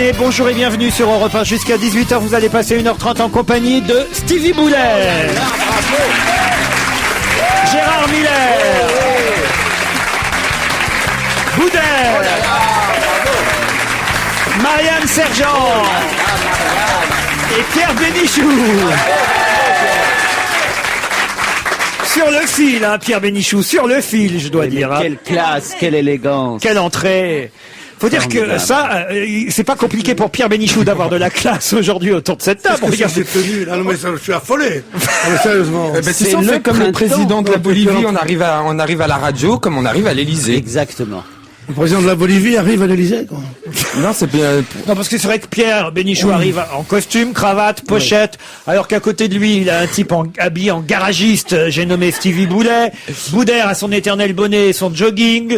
matinée, bonjour et bienvenue sur Europe 1. Jusqu'à 18h, vous allez passer 1h30 en compagnie de Stevie Boulet, Gérard Miller, Boudère, Marianne Sergent et Pierre Bénichou. Sur le fil, hein, Pierre Bénichou, sur le fil, je dois dire. Quelle classe, quelle élégance. Quelle entrée. Faut dire que ça, c'est pas compliqué pour Pierre Bénichou d'avoir de la classe aujourd'hui autour de cette table. Regarde cette tenue. Ah non mais ça, je suis affolé. Ah, mais sérieusement. C'est on fait comme le président de la Bolivie, on arrive à la radio comme on arrive à l'Élysée. Exactement. Le président de la Bolivie arrive à l'Élysée, quoi. Non, c'est bien. Non, parce que c'est vrai que Pierre Bénichou arrive en costume, cravate, pochette, alors qu'à côté de lui, il a un type habillé en garagiste, j'ai nommé Stevie Boulet. Boudère a son éternel bonnet et son jogging.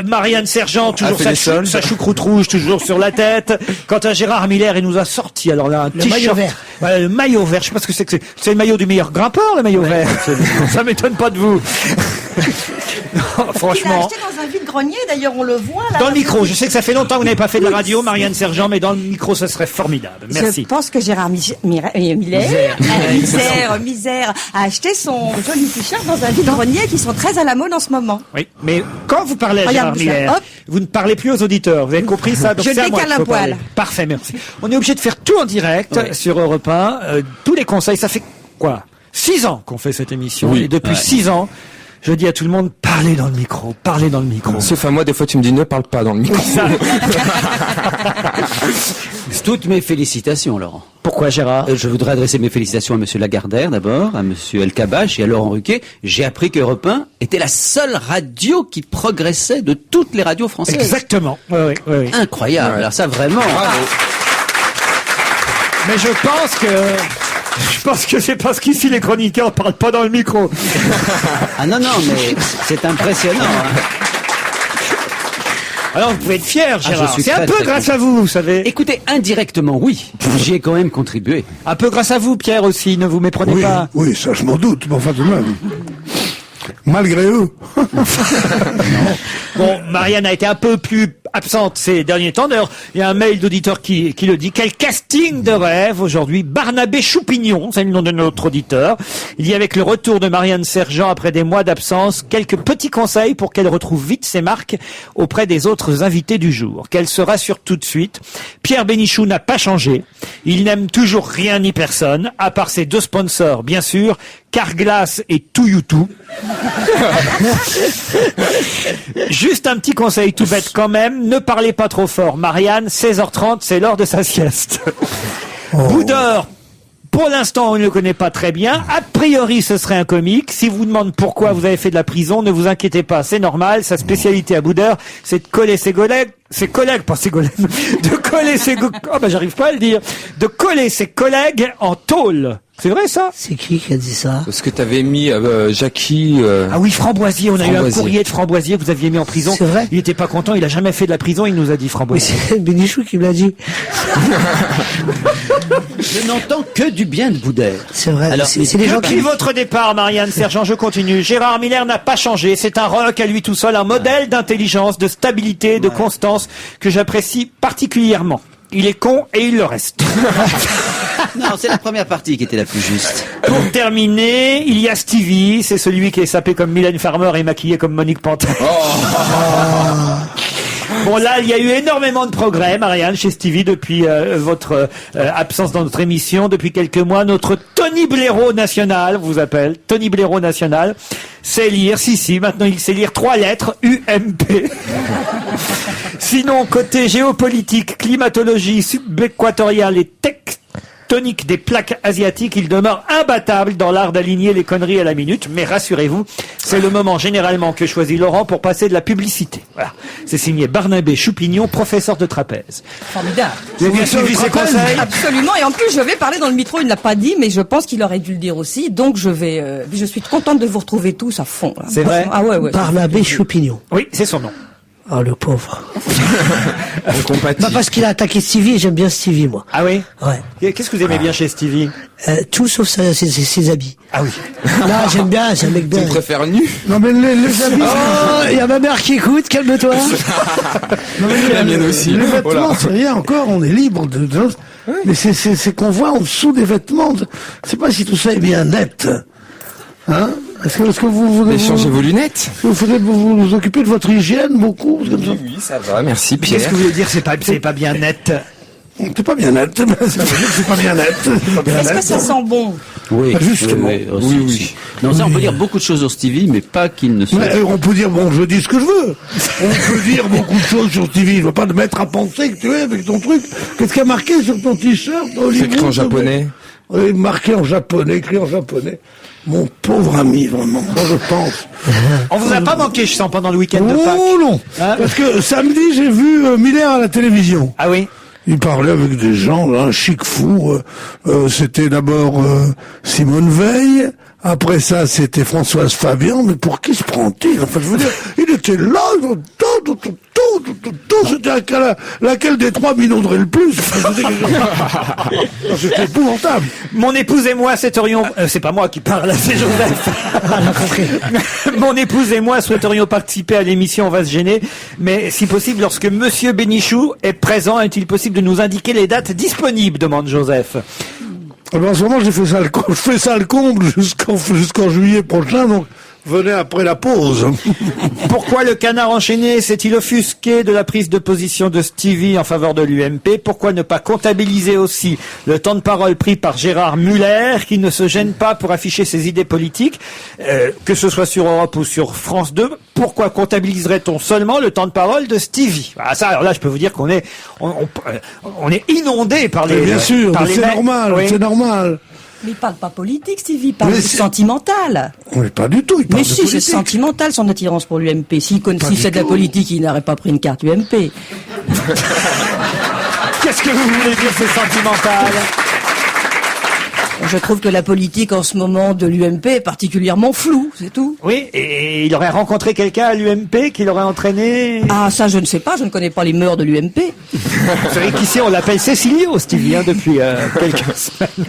Marianne Sergent, toujours sa choucroute rouge, toujours sur la tête. Quant à Gérard Miller, il nous a sorti, alors là, un t-shirt. maillot vert. Voilà, le maillot vert, je sais pas ce que c'est que c'est le maillot du meilleur grimpeur, le maillot vert. Ça m'étonne pas de vous. Non, franchement. Il l'a acheté dans un vide-grenier, d'ailleurs on le voit là. Dans le micro, je sais que ça fait longtemps que vous n'avez pas fait de la radio, Marianne Sergent, mais dans le micro, ça serait formidable. Merci. Je pense que Gérard Misère a acheté son joli t-shirt dans un vide-grenier qui sont très à la mode en ce moment. Oui, mais quand vous parlez à Gérard Miller, vous ne parlez plus aux auditeurs. Vous avez compris ça? Donc je c'est à moi décale qu'il faut un poil. parler. Parfait, merci. On est obligé de faire tout en direct sur Europe 1. Tous les conseils, ça fait quoi? 6 ans qu'on fait cette émission. Oui. Et depuis 6 ans, je dis à tout le monde, parlez dans le micro, parlez dans le micro. Sauf à moi, des fois, tu me dis ne parle pas dans le micro. Toutes mes félicitations, Laurent. Pourquoi, Gérard? Je voudrais adresser mes félicitations à Monsieur Lagardère d'abord, à Monsieur El Kabbach et à Laurent Ruquier. J'ai appris qu'Europe 1 était la seule radio qui progressait de toutes les radios françaises. Exactement. Oui. Incroyable. Ouais. Alors ça, vraiment. Mais je pense que c'est parce qu'ici les chroniqueurs parlent pas dans le micro. Ah non, mais c'est impressionnant. Hein. Alors vous pouvez être fier, Gérard. je suis C'est un très, peu très grâce content. à vous, vous savez. Écoutez, indirectement, oui. J'y ai quand même contribué. Un peu grâce à vous, Pierre aussi. Ne vous méprenez Oui, pas. oui, ça je m'en doute, mais enfin tout de même. Malgré eux. Bon, Marianne a été un peu plus absente ces derniers temps. D'ailleurs, il y a un mail d'auditeur qui le dit. Quel casting de rêve aujourd'hui. Barnabé Choupignon, c'est le nom de notre auditeur. Il dit avec le retour de Marianne Sergent après des mois d'absence, quelques petits conseils pour qu'elle retrouve vite ses marques auprès des autres invités du jour. Qu'elle se rassure tout de suite. Pierre Bénichou n'a pas changé. Il n'aime toujours rien ni personne, à part ses 2 sponsors, bien sûr, Carglass et Touyoutou. Juste un petit conseil tout bête quand même, ne parlez pas trop fort. Marianne, 16h30, c'est l'heure de sa sieste. Boudeur, pour l'instant, on ne le connaît pas très bien. A priori, ce serait un comique. Si vous demande pourquoi vous avez fait de la prison, ne vous inquiétez pas, c'est normal. Sa spécialité à Boudeur, c'est de coller ses collègues, de coller ses j'arrive pas à le dire, de coller ses collègues en tôle. C'est vrai ça? C'est qui a dit ça? Parce que t'avais mis Jackie. Ah oui, Framboisier, on a eu un Framboisier. courrier de Framboisier que vous aviez mis en prison. C'est vrai? Il était pas content, il a jamais fait de la prison, il nous a dit Oui, Framboisier. c'est Bénichou qui me l'a dit. Je n'entends que du bien de Boudère. C'est vrai. Alors, c'est des gens Depuis votre départ, Marianne Sergent, je continue. Gérard Miller n'a pas changé. C'est un rock à lui tout seul, un modèle d'intelligence, de stabilité, de constance que j'apprécie particulièrement. Il est con et il le reste. Non, c'est la première partie qui était la plus juste. Pour terminer, il y a Stevie, c'est celui qui est sapé comme Mylène Farmer et maquillé comme Monique Pantin. Bon là, il y a eu énormément de progrès, Marianne, chez Stevie depuis votre absence dans notre émission. Depuis quelques mois, notre Tony Blaireau national vous appelle. Tony Blaireau national sait lire, maintenant il sait lire 3 lettres, UMP. Sinon, côté géopolitique, climatologie subéquatoriale et tectonique des plaques asiatiques, il demeure imbattable dans l'art d'aligner les conneries à la minute. Mais rassurez-vous, c'est le moment généralement que choisit Laurent pour passer de la publicité. Voilà. C'est signé Barnabé Choupignon, professeur de trapèze. Formidable. Vous avez bien suivi ses conseils? Absolument. Et en plus, je vais parler dans le micro. Il ne l'a pas dit, mais je pense qu'il aurait dû le dire aussi. Donc, je suis contente de vous retrouver tous à fond. Là. C'est vrai? Ah ouais. Barnabé Choupignon. Oui, c'est son nom. Oh, le pauvre. On compatit. Bah, parce qu'il a attaqué Stevie et j'aime bien Stevie, moi. Ah oui? Ouais. Qu'est-ce que vous aimez bien chez Stevie? Tout sauf ses habits. Ah oui. Là, j'aime bien, c'est un mec Tu bien. préfères nu? Non, mais les habits. Oh, il y a ma mère qui écoute, calme-toi. Non, mais La mienne aussi. Les Oh là. vêtements, c'est rien encore, on est libre mais c'est qu'on voit en dessous des vêtements. Je sais pas si tout ça est bien net. Hein? Est-ce que vous Mais changez vos lunettes. vous occupez de votre hygiène beaucoup? Oui, ça va, merci Qu'est-ce Pierre. que vous voulez dire, c'est pas bien net? C'est pas bien net. Ça veut dire que c'est pas bien net. C'est pas bien Est-ce que net. ça sent bon? Oui, Ah, justement. aussi, aussi. Non, ça, on peut dire beaucoup de choses sur Stevie, mais pas qu'il ne soit. Mais on peut dire, bon, je dis ce que je veux. On peut dire beaucoup de choses sur Stevie. Je veux pas te mettre à penser que tu es avec ton truc. Qu'est-ce qu'il y a marqué sur ton t-shirt? C'est écrit en japonais. Oui, marqué en japonais, écrit en japonais. Mon pauvre ami, vraiment. Moi, je pense. On vous a pas manqué, je sens, pendant le week-end de Pâques. Oh non. Hein? Parce que samedi, j'ai vu Miller à la télévision. Ah oui? Il parlait avec des gens, là, un chic fou. C'était d'abord Simone Veil. Après ça, c'était Françoise Fabian. Mais pour qui se prend-il? Enfin, je veux dire, il était là, c'était laquelle des trois m'inonderait le plus? Enfin, c'était épouvantable. Mon épouse et moi souhaiterions... c'est pas moi qui parle, c'est Joseph. Mon épouse et moi souhaiterions participer à l'émission On va se gêner, mais si possible, lorsque Monsieur Bénichou est présent, est-il possible de nous indiquer les dates disponibles, demande Joseph. En ce moment, je fais ça le comble jusqu'en juillet prochain, donc venez après la pause. Pourquoi le canard enchaîné s'est-il offusqué de la prise de position de Stevie en faveur de l'UMP? Pourquoi ne pas comptabiliser aussi le temps de parole pris par Gérard Muller, qui ne se gêne pas pour afficher ses idées politiques, que ce soit sur Europe ou sur France 2? Pourquoi comptabiliserait-on seulement le temps de parole de Stevie? Ah, ça, alors là, je peux vous dire qu'on est, on est inondé par les... Bien sûr, par mais les c'est mails. normal, Oui. c'est normal. Mais il parle pas politique, Stevie, il parle Mais de c'est- sentimental. Mais pas du tout, il parle Mais de si, c'est politique. sentimental son attirance pour l'UMP. S'il Pas fait du de la tout. politique, il n'aurait pas pris une carte UMP. Qu'est-ce que vous voulez dire, c'est sentimental? Je trouve que la politique en ce moment de l'UMP est particulièrement floue, c'est tout. Oui, et il aurait rencontré quelqu'un à l'UMP qui l'aurait entraîné. Ah, ça, je ne sais pas, je ne connais pas les mœurs de l'UMP. Vous savez qu'ici, on l'appelle Cécilio, Stevie, depuis quelques semaines.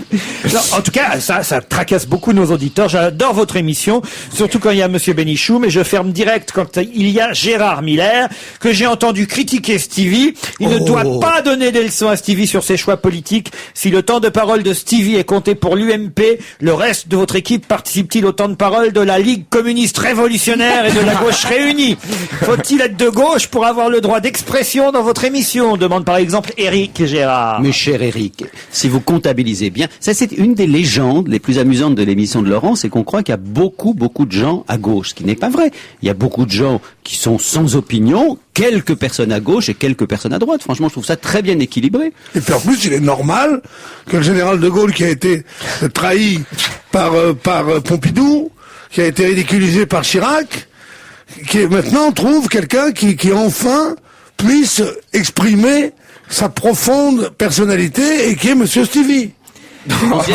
Non, en tout cas, ça tracasse beaucoup nos auditeurs. J'adore votre émission, surtout quand il y a Monsieur Bénichou, mais je ferme direct quand il y a Gérard Miller, que j'ai entendu critiquer Stevie. Il ne doit pas donner des leçons à Stevie sur ses choix politiques. Si le temps de parole de Stevie est compté pour l'UMP, le reste de votre équipe participe-t-il au temps de parole de la Ligue communiste révolutionnaire et de la gauche réunie? Faut-il être de gauche pour avoir le droit d'expression dans votre émission? Demande par exemple Éric Gérard. Mais cher Eric, si vous comptabilisez bien, ça c'est une des légendes les plus amusantes de l'émission de Laurent, c'est qu'on croit qu'il y a beaucoup de gens à gauche, ce qui n'est pas vrai. Il y a beaucoup de gens qui sont sans opinion, quelques personnes à gauche et quelques personnes à droite. Franchement, je trouve ça très bien équilibré. Et puis en plus, il est normal que le général de Gaulle, qui a été trahi par Pompidou, qui a été ridiculisé par Chirac, qui maintenant trouve quelqu'un qui enfin puisse exprimer sa profonde personnalité et qui est Monsieur Stevie. Et oui,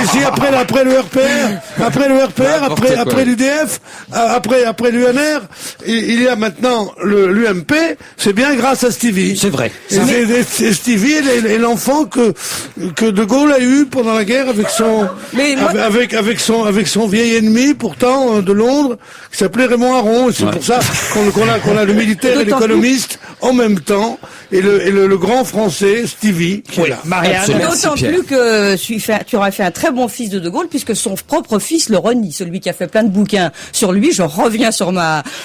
et si après le RPR, après l'UDF, après l'UNR, il y a maintenant l'UMP, c'est bien grâce à Stevie. C'est vrai. Et Stevie est l'enfant que De Gaulle a eu pendant la guerre avec son vieil ennemi pourtant de Londres qui s'appelait Raymond Aron. Et c'est pour ça qu'on a le militaire et l'économiste en même temps et le grand français Stevie qui est là. Marianne. Merci, D'autant Pierre. plus que tu aurais fait un très bon fils de Gaulle, puisque son propre fils le renie, celui qui a fait plein de bouquins sur lui. Je reviens sur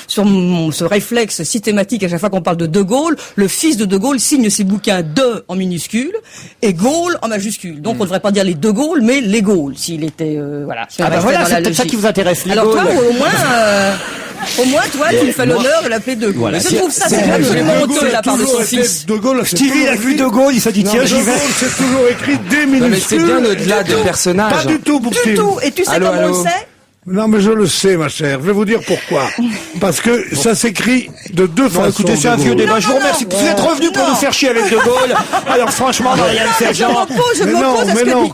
ce réflexe systématique à chaque fois qu'on parle de Gaulle. Le fils de Gaulle signe ses bouquins de en minuscule et Gaulle en majuscule. Donc on ne devrait pas dire les De Gaulle, mais les Gaulle, s'il était voilà. Ah bah voilà, c'est peut-être ça qui vous intéresse, les Alors toi, Gaulle. au moins, toi, tu me fais l'honneur de l'appeler De Gaulle. Voilà, Je trouve ça, c'est absolument honteux de la part de son fils. De Gaulle, Stevie a vu De Gaulle, il s'est dit tiens, De j'y vais. Gaulle, c'est toujours écrit des minuscules. Non, mais c'est bien au-delà de personnage. Pas du tout, Du Boubtine. tout. Et tu sais Allô, comment on allô. le sait? Non, mais je le sais, ma chère. Je vais vous dire pourquoi. Parce que ça s'écrit de deux façons. Écoutez, c'est un De vieux Gaulle. débat. Je vous remercie. Vous êtes revenu pour nous faire chier avec De Gaulle. Alors franchement, Marianne Sergent. Je Mais m'oppose à ce mais que non, dit.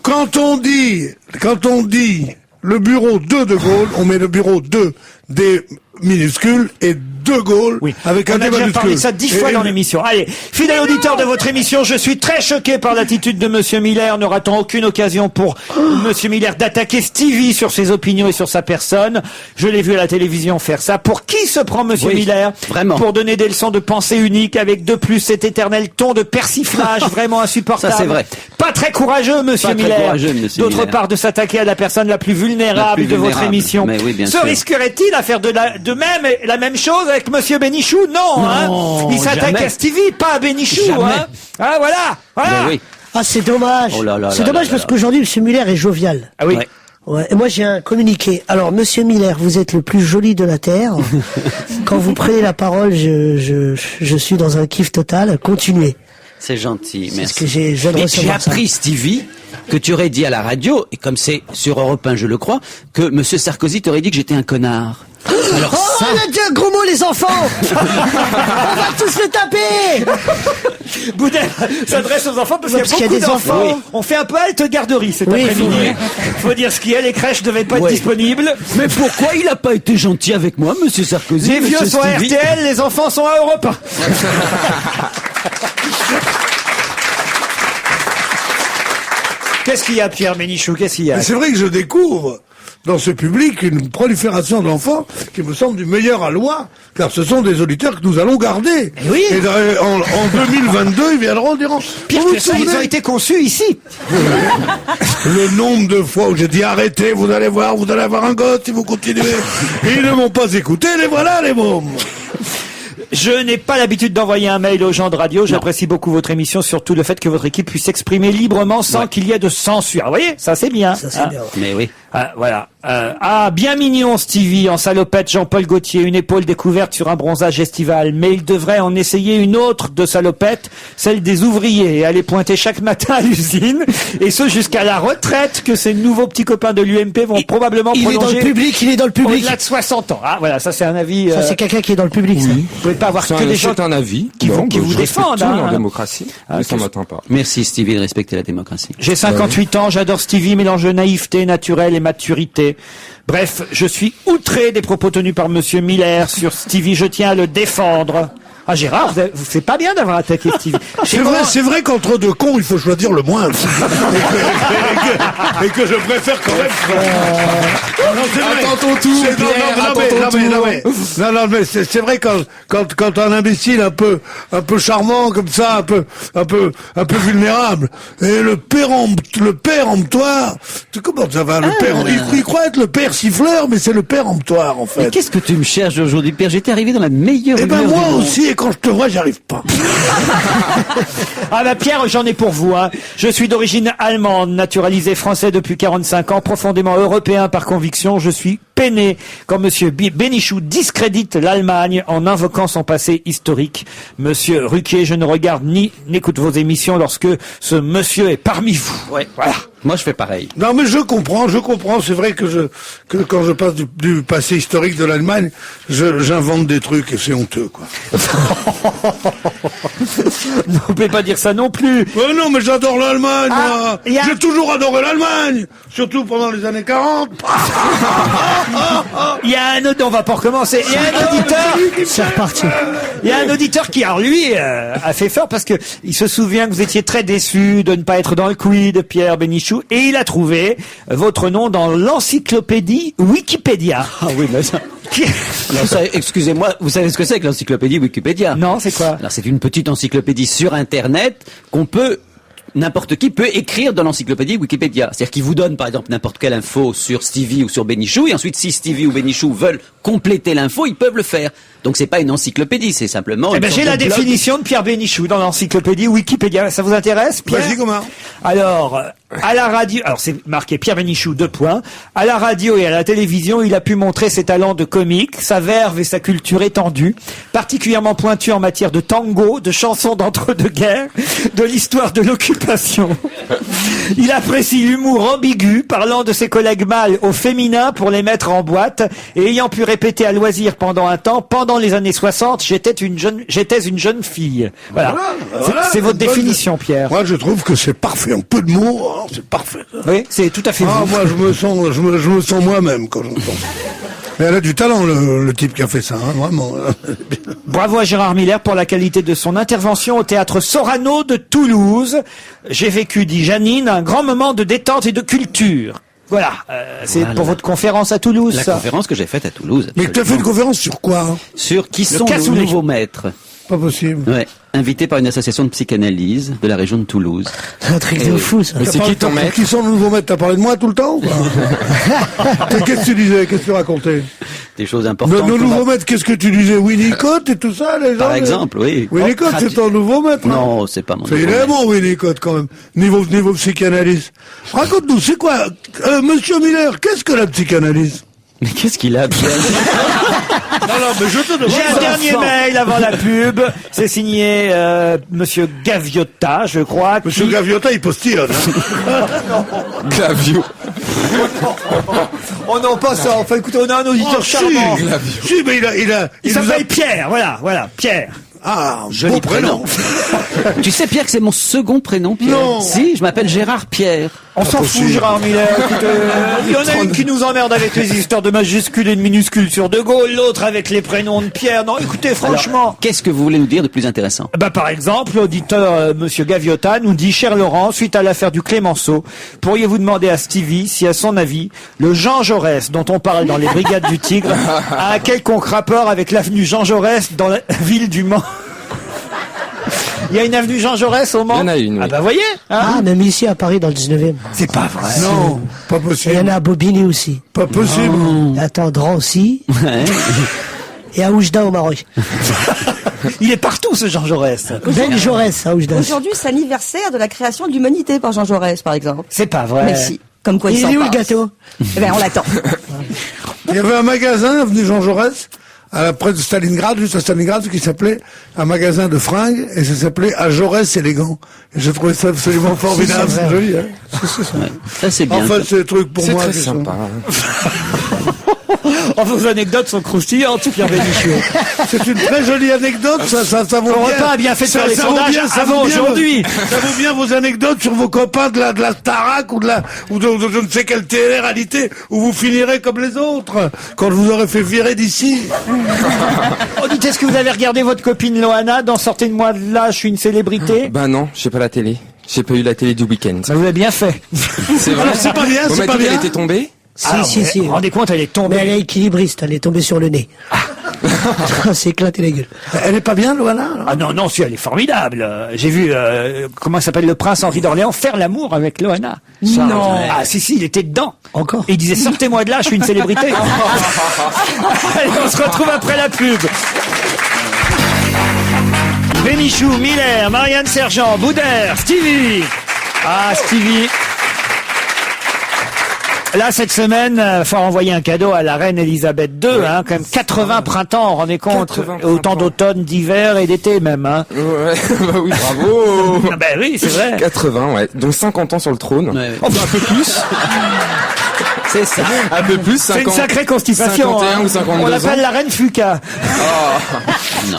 quand on dit le bureau 2 de Gaulle, on met le bureau 2 des minuscule et De Gaulle Oui. avec un On D a déjà majuscule. parlé de ça 10 fois Et- dans l'émission. Allez, fidèle auditeur de votre émission, je suis très choqué par l'attitude de Monsieur Miller. N'aura-t-on aucune occasion pour Monsieur Miller d'attaquer Stevie sur ses opinions et sur sa personne? Je l'ai vu à la télévision faire ça. Pour qui se prend Monsieur Oui, Miller? vraiment. Pour donner des leçons de pensée unique avec de plus cet éternel ton de persiflage vraiment insupportable. Ça, c'est vrai. Pas très courageux, Monsieur Pas très Miller. courageux, Monsieur D'autre Miller. part, de s'attaquer à la personne la plus vulnérable La plus de votre vulnérable. émission. Mais oui, bien Se sûr. risquerait-il à faire la même chose avec Monsieur Bénichou? Non, hein. Il s'attaque jamais. à Stevie, pas à Bénichou, Jamais. hein. Ah, voilà. Ben oui. Ah, c'est dommage. Oh là là C'est là dommage là parce là. qu'aujourd'hui, M. Miller est jovial. Ah oui. Ouais. Ouais. Et moi, j'ai un communiqué. Alors, Monsieur Miller, vous êtes le plus joli de la Terre. Quand vous prenez la parole, je suis dans un kiff total. Continuez. C'est gentil, C'est merci. ce que je viens de Mais recevoir j'ai appris, Stevie, que tu aurais dit à la radio, et comme c'est sur Europe 1, je le crois, que Monsieur Sarkozy t'aurait dit que j'étais un connard. Alors Oh, ça, on a dit un gros mot, les enfants. On va tous le taper. Boudin s'adresse aux enfants parce Ouais, qu'il y a beaucoup des d'enfants. enfants. Oui. On fait un peu halte garderie cet Oui, après-midi. Faut dire ce qu'il y a, les crèches devaient pas être Ouais. disponibles. mais pourquoi il a pas été gentil avec moi, Monsieur Sarkozy? Les vieux Monsieur sont à Stevie RTL, les enfants sont à Europe 1. Qu'est-ce qu'il y a, Pierre Bénichou? Qu'est-ce qu'il y a? Mais c'est vrai que je découvre dans ce public une prolifération d'enfants qui me semble du meilleur à loi, car ce sont des auditeurs que nous allons garder. oui. Et en 2022, ils viendront dire... Pire Vous vous que ça, ils souvenez ont été conçus ici. Le nombre de fois où j'ai dit arrêtez, vous allez voir, vous allez avoir un gosse si vous continuez. Et ils ne m'ont pas écouté, les voilà les mômes. Je n'ai pas l'habitude d'envoyer un mail aux gens de radio. J'apprécie beaucoup votre émission, surtout le fait que votre équipe puisse s'exprimer librement sans qu'il y ait de censure. Vous voyez, ça c'est bien. Ça, c'est hein. bien. Mais oui. Ah, voilà. Bien mignon Stevie, en salopette, Jean-Paul Gaultier, une épaule découverte sur un bronzage estival. Mais il devrait en essayer une autre de salopette, celle des ouvriers, et aller pointer chaque matin à l'usine, et ce jusqu'à la retraite que ces nouveaux petits copains de l'UMP vont probablement Il est dans prolonger le public, il est dans le public. au-delà de 60 ans. Ah, voilà, ça c'est un avis... Ça, c'est quelqu'un qui est dans le public, ça. vous pouvez pas avoir que des gens... C'est un avis. qui vous- Non, qui vous je respecte défendent, tout hein. en démocratie. Mais ça m'attend pas. Merci Stevie de respecter la démocratie. J'ai 58 ans, j'adore Stevie, mélange de naïveté naturelle et maturité. Bref, je suis outré des propos tenus par Monsieur Miller sur Stevie, je tiens à le défendre. Ah Gérard, c'est pas bien d'avoir attaqué Stevie. C'est vrai qu'entre deux cons, il faut choisir le moins. et que je préfère quand même... Non, c'est vrai. Attends ton tour, C'est- Pierre, attends ton tour. Non, mais c'est vrai quand un imbécile un peu charmant comme ça, un peu vulnérable, et le péremptoire, comment ça va, le père, il croit être le père siffleur, mais c'est le péremptoire, en Mais fait. qu'est-ce que tu me cherches aujourd'hui, Pierre? J'étais arrivé dans la meilleure Eh ben, humeur moi du monde. aussi, et quand je te vois, j'y arrive pas. Ah bah Pierre, j'en ai pour vous. Hein. Je suis d'origine allemande, naturalisé français depuis 45 ans, profondément européen par conviction. Je suis peiné quand Monsieur Bénichou discrédite l'Allemagne en invoquant son passé historique. Monsieur Ruquier, je ne regarde ni n'écoute vos émissions lorsque ce monsieur est parmi vous. Ouais. Voilà. Moi, je fais pareil. Non, mais je comprends. C'est vrai que quand je passe du passé historique de l'Allemagne, j'invente des trucs et c'est honteux, quoi. Vous pouvez pas dire ça non plus. Non, mais j'adore l'Allemagne, moi. il y a- J'ai toujours adoré l'Allemagne. Surtout pendant les années 40. Il y a un autre, on va pas recommencer. Il y a un auditeur. C'est reparti. Il y a un auditeur qui, alors lui, a fait fort parce que il se souvient que vous étiez très déçu de ne pas être dans le quid, Pierre Bénichou, et il a trouvé votre nom dans l'encyclopédie Wikipédia. Ah oui, mais ça... Qui- Alors ça, excusez-moi, vous savez ce que c'est que l'encyclopédie Wikipédia? Non, c'est quoi? Alors c'est une petite encyclopédie sur Internet n'importe qui peut écrire dans l'encyclopédie Wikipédia. C'est-à-dire qu'il vous donne, par exemple, n'importe quelle info sur Stevie ou sur Bénichou, et ensuite, si Stevie ou Bénichou veulent compléter l'info, ils peuvent le faire. Donc c'est pas une encyclopédie, c'est simplement... Eh une ben, sorte j'ai la de blog. définition de Pierre Bénichou dans l'encyclopédie Wikipédia. Ça vous intéresse, Pierre? Vas-y, comment? Alors, à la radio, alors c'est marqué Pierre Bénichou, 2 points. À la radio et à la télévision, il a pu montrer ses talents de comique, sa verve et sa culture étendue, particulièrement pointu en matière de tango, de chansons d'entre-deux-guerres, de l'histoire de l'occupation. Il apprécie l'humour ambigu, parlant de ses collègues mâles au féminin pour les mettre en boîte, et ayant pu répéter à loisir pendant un temps, pendant les années 60, j'étais une jeune fille. Voilà. C'est votre définition, Pierre. Moi, je trouve que c'est parfait. En peu de mots, hein, c'est parfait. Oui, c'est tout à fait Ah, vous. moi, je me sens moi-même quand j'entends. Mais elle a du talent, le type qui a fait ça, hein, vraiment. Bravo à Gérard Miller pour la qualité de son intervention au théâtre Sorano de Toulouse. J'ai vécu, dit Janine, un grand moment de détente et de culture. Voilà, c'est Voilà. pour votre conférence à Toulouse, La ça. conférence que j'ai faite à Toulouse. Mais tu as fait une conférence sur quoi, hein? Sur qui sont cassoulet. les nouveaux maîtres. Pas possible. Ouais. Invité par une association de psychanalyse de la région de Toulouse. C'est un truc de fou, ça. Mais c'est qui ton maître? Qui sont le nouveau maître? T'as parlé de moi tout le temps, ou pas? Qu'est-ce que tu disais? Qu'est-ce que tu racontais? Des choses importantes. Nos qu'on nouveaux va- maîtres, qu'est-ce que tu disais? Winnicott et tout ça, les gens? Par exemple, oui. Winnicott, c'est ton nouveau maître, Non, c'est pas mon C'est nouveau il est maître. bon, Winnicott, quand même. Niveau psychanalyse. Raconte-nous, c'est quoi, Monsieur Miller, qu'est-ce que la psychanalyse? Mais qu'est-ce qu'il a bien Non, mais je te demande. J'ai un dernier mail avant la pub. C'est signé Monsieur Gaviotta, je crois. Monsieur qui- Gaviotta, il postillonne. Hein. Clavio. Oh non, pas ça. Enfin, écoutez, on a un auditeur charmant. Si, mais il Il nous a- s'appelle Pierre, voilà, Pierre. Ah, Joli beau prénom. Tu sais, Pierre, que c'est mon second prénom, Pierre. Non. Si, je m'appelle Gérard Pierre. On s'en fout, Gérard Miller. Écoutez, il y en a une qui nous emmerde avec les histoires de majuscules et de minuscules sur De Gaulle, l'autre avec les prénoms de Pierre. Non, écoutez, franchement. Alors, qu'est-ce que vous voulez nous dire de plus intéressant? Bah, par exemple, l'auditeur Monsieur Gaviotta nous dit: cher Laurent, suite à l'affaire du Clémenceau, pourriez-vous demander à Stevie si, à son avis, le Jean Jaurès dont on parle dans les Brigades du Tigre a un quelconque rapport avec l'avenue Jean Jaurès dans la ville du Mans? Il y a une avenue Jean Jaurès au Mans? Il y en a une, oui. Ah bah voyez, hein. Ah, même ici à Paris, dans le 19e. C'est pas vrai. Non, pas Et il y en possible. a à Bobigny aussi. Pas possible. Attends, Drancy. Ouais. Et à Oujda au Maroc. Il est partout, ce Jean Jaurès. Ben Jaurès à Oujda. Aujourd'hui, c'est l'anniversaire de la création de l'humanité par Jean Jaurès, par exemple. C'est pas vrai. Mais si. Comme quoi il Il s'en est où le passe. gâteau? Eh ben, on l'attend. Il y avait un magasin, avenue Jean Jaurès, près de Stalingrad, juste à Stalingrad, qui s'appelait un magasin de fringues, et ça s'appelait à Jaurès élégant. Et j'ai trouvé ça absolument formidable, c'est c'est vrai. joli, hein. Ouais. Ça, c'est bien. Enfin, c'est des trucs pour C'est moi. très qui sont- sympa. Oh, vos anecdotes sont croustillantes, Pierre Bénichou. C'est une très jolie anecdote, ça vaut Le bien. repas a bien fait de faire les vaut sondages ça avant vaut bien aujourd'hui. Ça vaut bien vos anecdotes sur vos copains de la Starac ou de je ne sais quelle télé-réalité où vous finirez comme les autres quand je vous aurai fait virer d'ici. Oh, dites, est-ce que vous avez regardé votre copine Loana dans Sortez-moi de là, je suis une célébrité? Bah non, j'ai pas la télé. J'ai pas eu la télé du week-end. Ça vous a bien fait. C'est vrai. Alors, c'est pas bien, On c'est m'a pas dit qu'elle bien. était tombée. Si. Vous vous rendez compte, elle est Mais elle tombée. est équilibriste, elle est tombée sur le nez. Elle s'est éclaté la gueule. Elle est pas bien, Loana? Ah non, si, elle est formidable. J'ai vu, comment s'appelle le prince Henri d'Orléans faire l'amour avec Loana. Non. Ah si, il était dedans. Encore? Et il disait, sortez-moi de là, je suis une célébrité. Allez, on se retrouve après la pub. Bénichou, Miller, Marianne Sergent, Boudère, Stevie. Ah, Stevie. Là, cette semaine, faut envoyer un cadeau à la reine Elisabeth II, hein, quand même 80 printemps, vous vous rendez compte? 80 Autant printemps. d'automne, d'hiver et d'été même, hein. Ouais, bah oui, bravo. Ah ben oui, c'est vrai. 80, ouais. Donc 50 ans sur le trône. Ouais, ouais. Oh, bah, un peu plus. C'est ça. Un peu plus, C'est une 50. sacrée constipation. 51 hein. ou 52 On l'appelle ans. la reine Fuca. Non.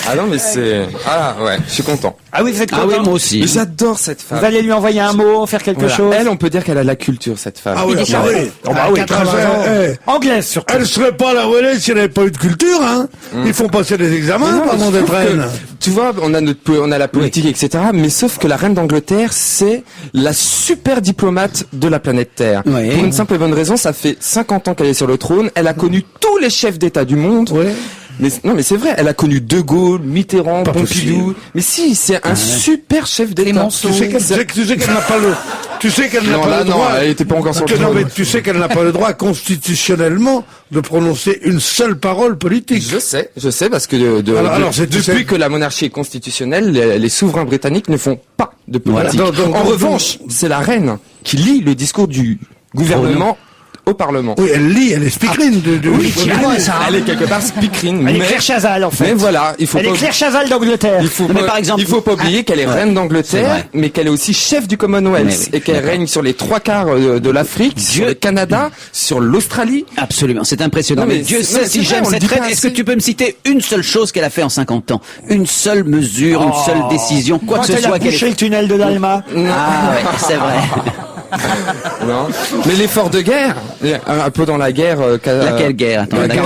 Ah non, mais c'est... Ah ouais, je suis content. Ah oui, vous êtes Ah content? oui, moi aussi. Mais j'adore cette femme. Vous allez lui envoyer un mot, faire quelque Voilà. chose? Elle, on peut dire qu'elle a de la culture, cette femme. Ah oui, Il est charmant. Oh bah oui, 80 ans. Anglaise surtout. Elle serait pas là où elle est si elle n'avait pas eu de culture, hein. Ils font passer des examens Mais non, pendant je d'être trouve reine. que, tu vois, on a la politique, etc. Mais sauf que la reine d'Angleterre, c'est la super diplomate de la planète Terre. Ouais. Pour une simple et bonne raison, ça fait 50 ans qu'elle est sur le trône. Elle a connu tous les chefs d'État du monde. Ouais. Mais non, mais c'est vrai. Elle a connu De Gaulle, Mitterrand, Pas Pompidou. possible. Mais si, c'est un super chef d'État. Clémenceau. Tu sais qu'elle n'a pas le, tu sais qu'elle n'a Non, pas là, le non, droit. elle était pas encore sur le Non, trône. mais tu sais qu'elle n'a pas le droit constitutionnellement de prononcer une seule parole politique. Je sais, parce que Alors, c'est- depuis que la monarchie est constitutionnelle, les souverains britanniques ne font pas de politique. Voilà. Donc, en revanche, c'est la reine qui lit le discours du gouvernement au Parlement. Oui, elle lit, elle est speakerine de Oui, tiens, Elle est quelque part speakerine. Elle est mais, Claire Chazal, en fait. mais voilà, il faut Elle est pas, Claire Chazal d'Angleterre. il faut Non, mais pas- par exemple- il faut pas oublier qu'elle est Ouais. reine C'est d'Angleterre, vrai. mais qu'elle est aussi chef du Commonwealth Mais oui, et qu'elle d'accord. règne sur les 3/4 de l'Afrique, sur le Canada, sur l'Australie. Absolument, c'est impressionnant. Non, mais mais Dieu c'est- non, sait mais si c'est vrai, j'aime on le cette dit pas reine. Est-ce que assez. tu peux me citer une seule chose qu'elle a fait en 50 ans? Une seule mesure, une seule décision, quoi Quand que ce elle soit a qu'elle ait bouché fait. le tunnel de l'Alma. Ah ouais, c'est vrai. Non. Mais l'effort de guerre, un peu dans la guerre. Laquelle guerre? Attends, la guerre.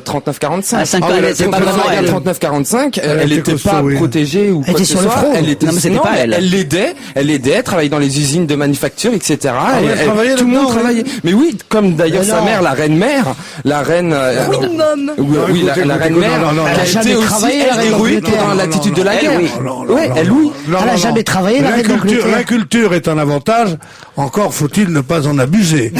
39-45. Ah, 5 ans, c'est pas vraiment elle. 39-45, elle était n'était pas costaud, oui. protégée ou Elle quoi était que ce sur le soit. front. Elle était, Non, mais c'était non, pas elle. Elle l'aidait, elle travaillait dans les usines de manufacture, etc. ouais, elle travaillait tout le monde là-dedans, travaillait. Mais oui, comme d'ailleurs Mais sa non. mère, la reine mère, la reine. Queen Mom. Oui, la reine mère, non, qui elle a a jamais été aussi travaillé, la reine héroïque d'Angleterre. pendant l'attitude de la Elle, guerre. oui. Ouais, elle, oui. Elle a jamais travaillé, la reine d'Angleterre. La culture est un avantage. Encore faut-il ne pas en abuser.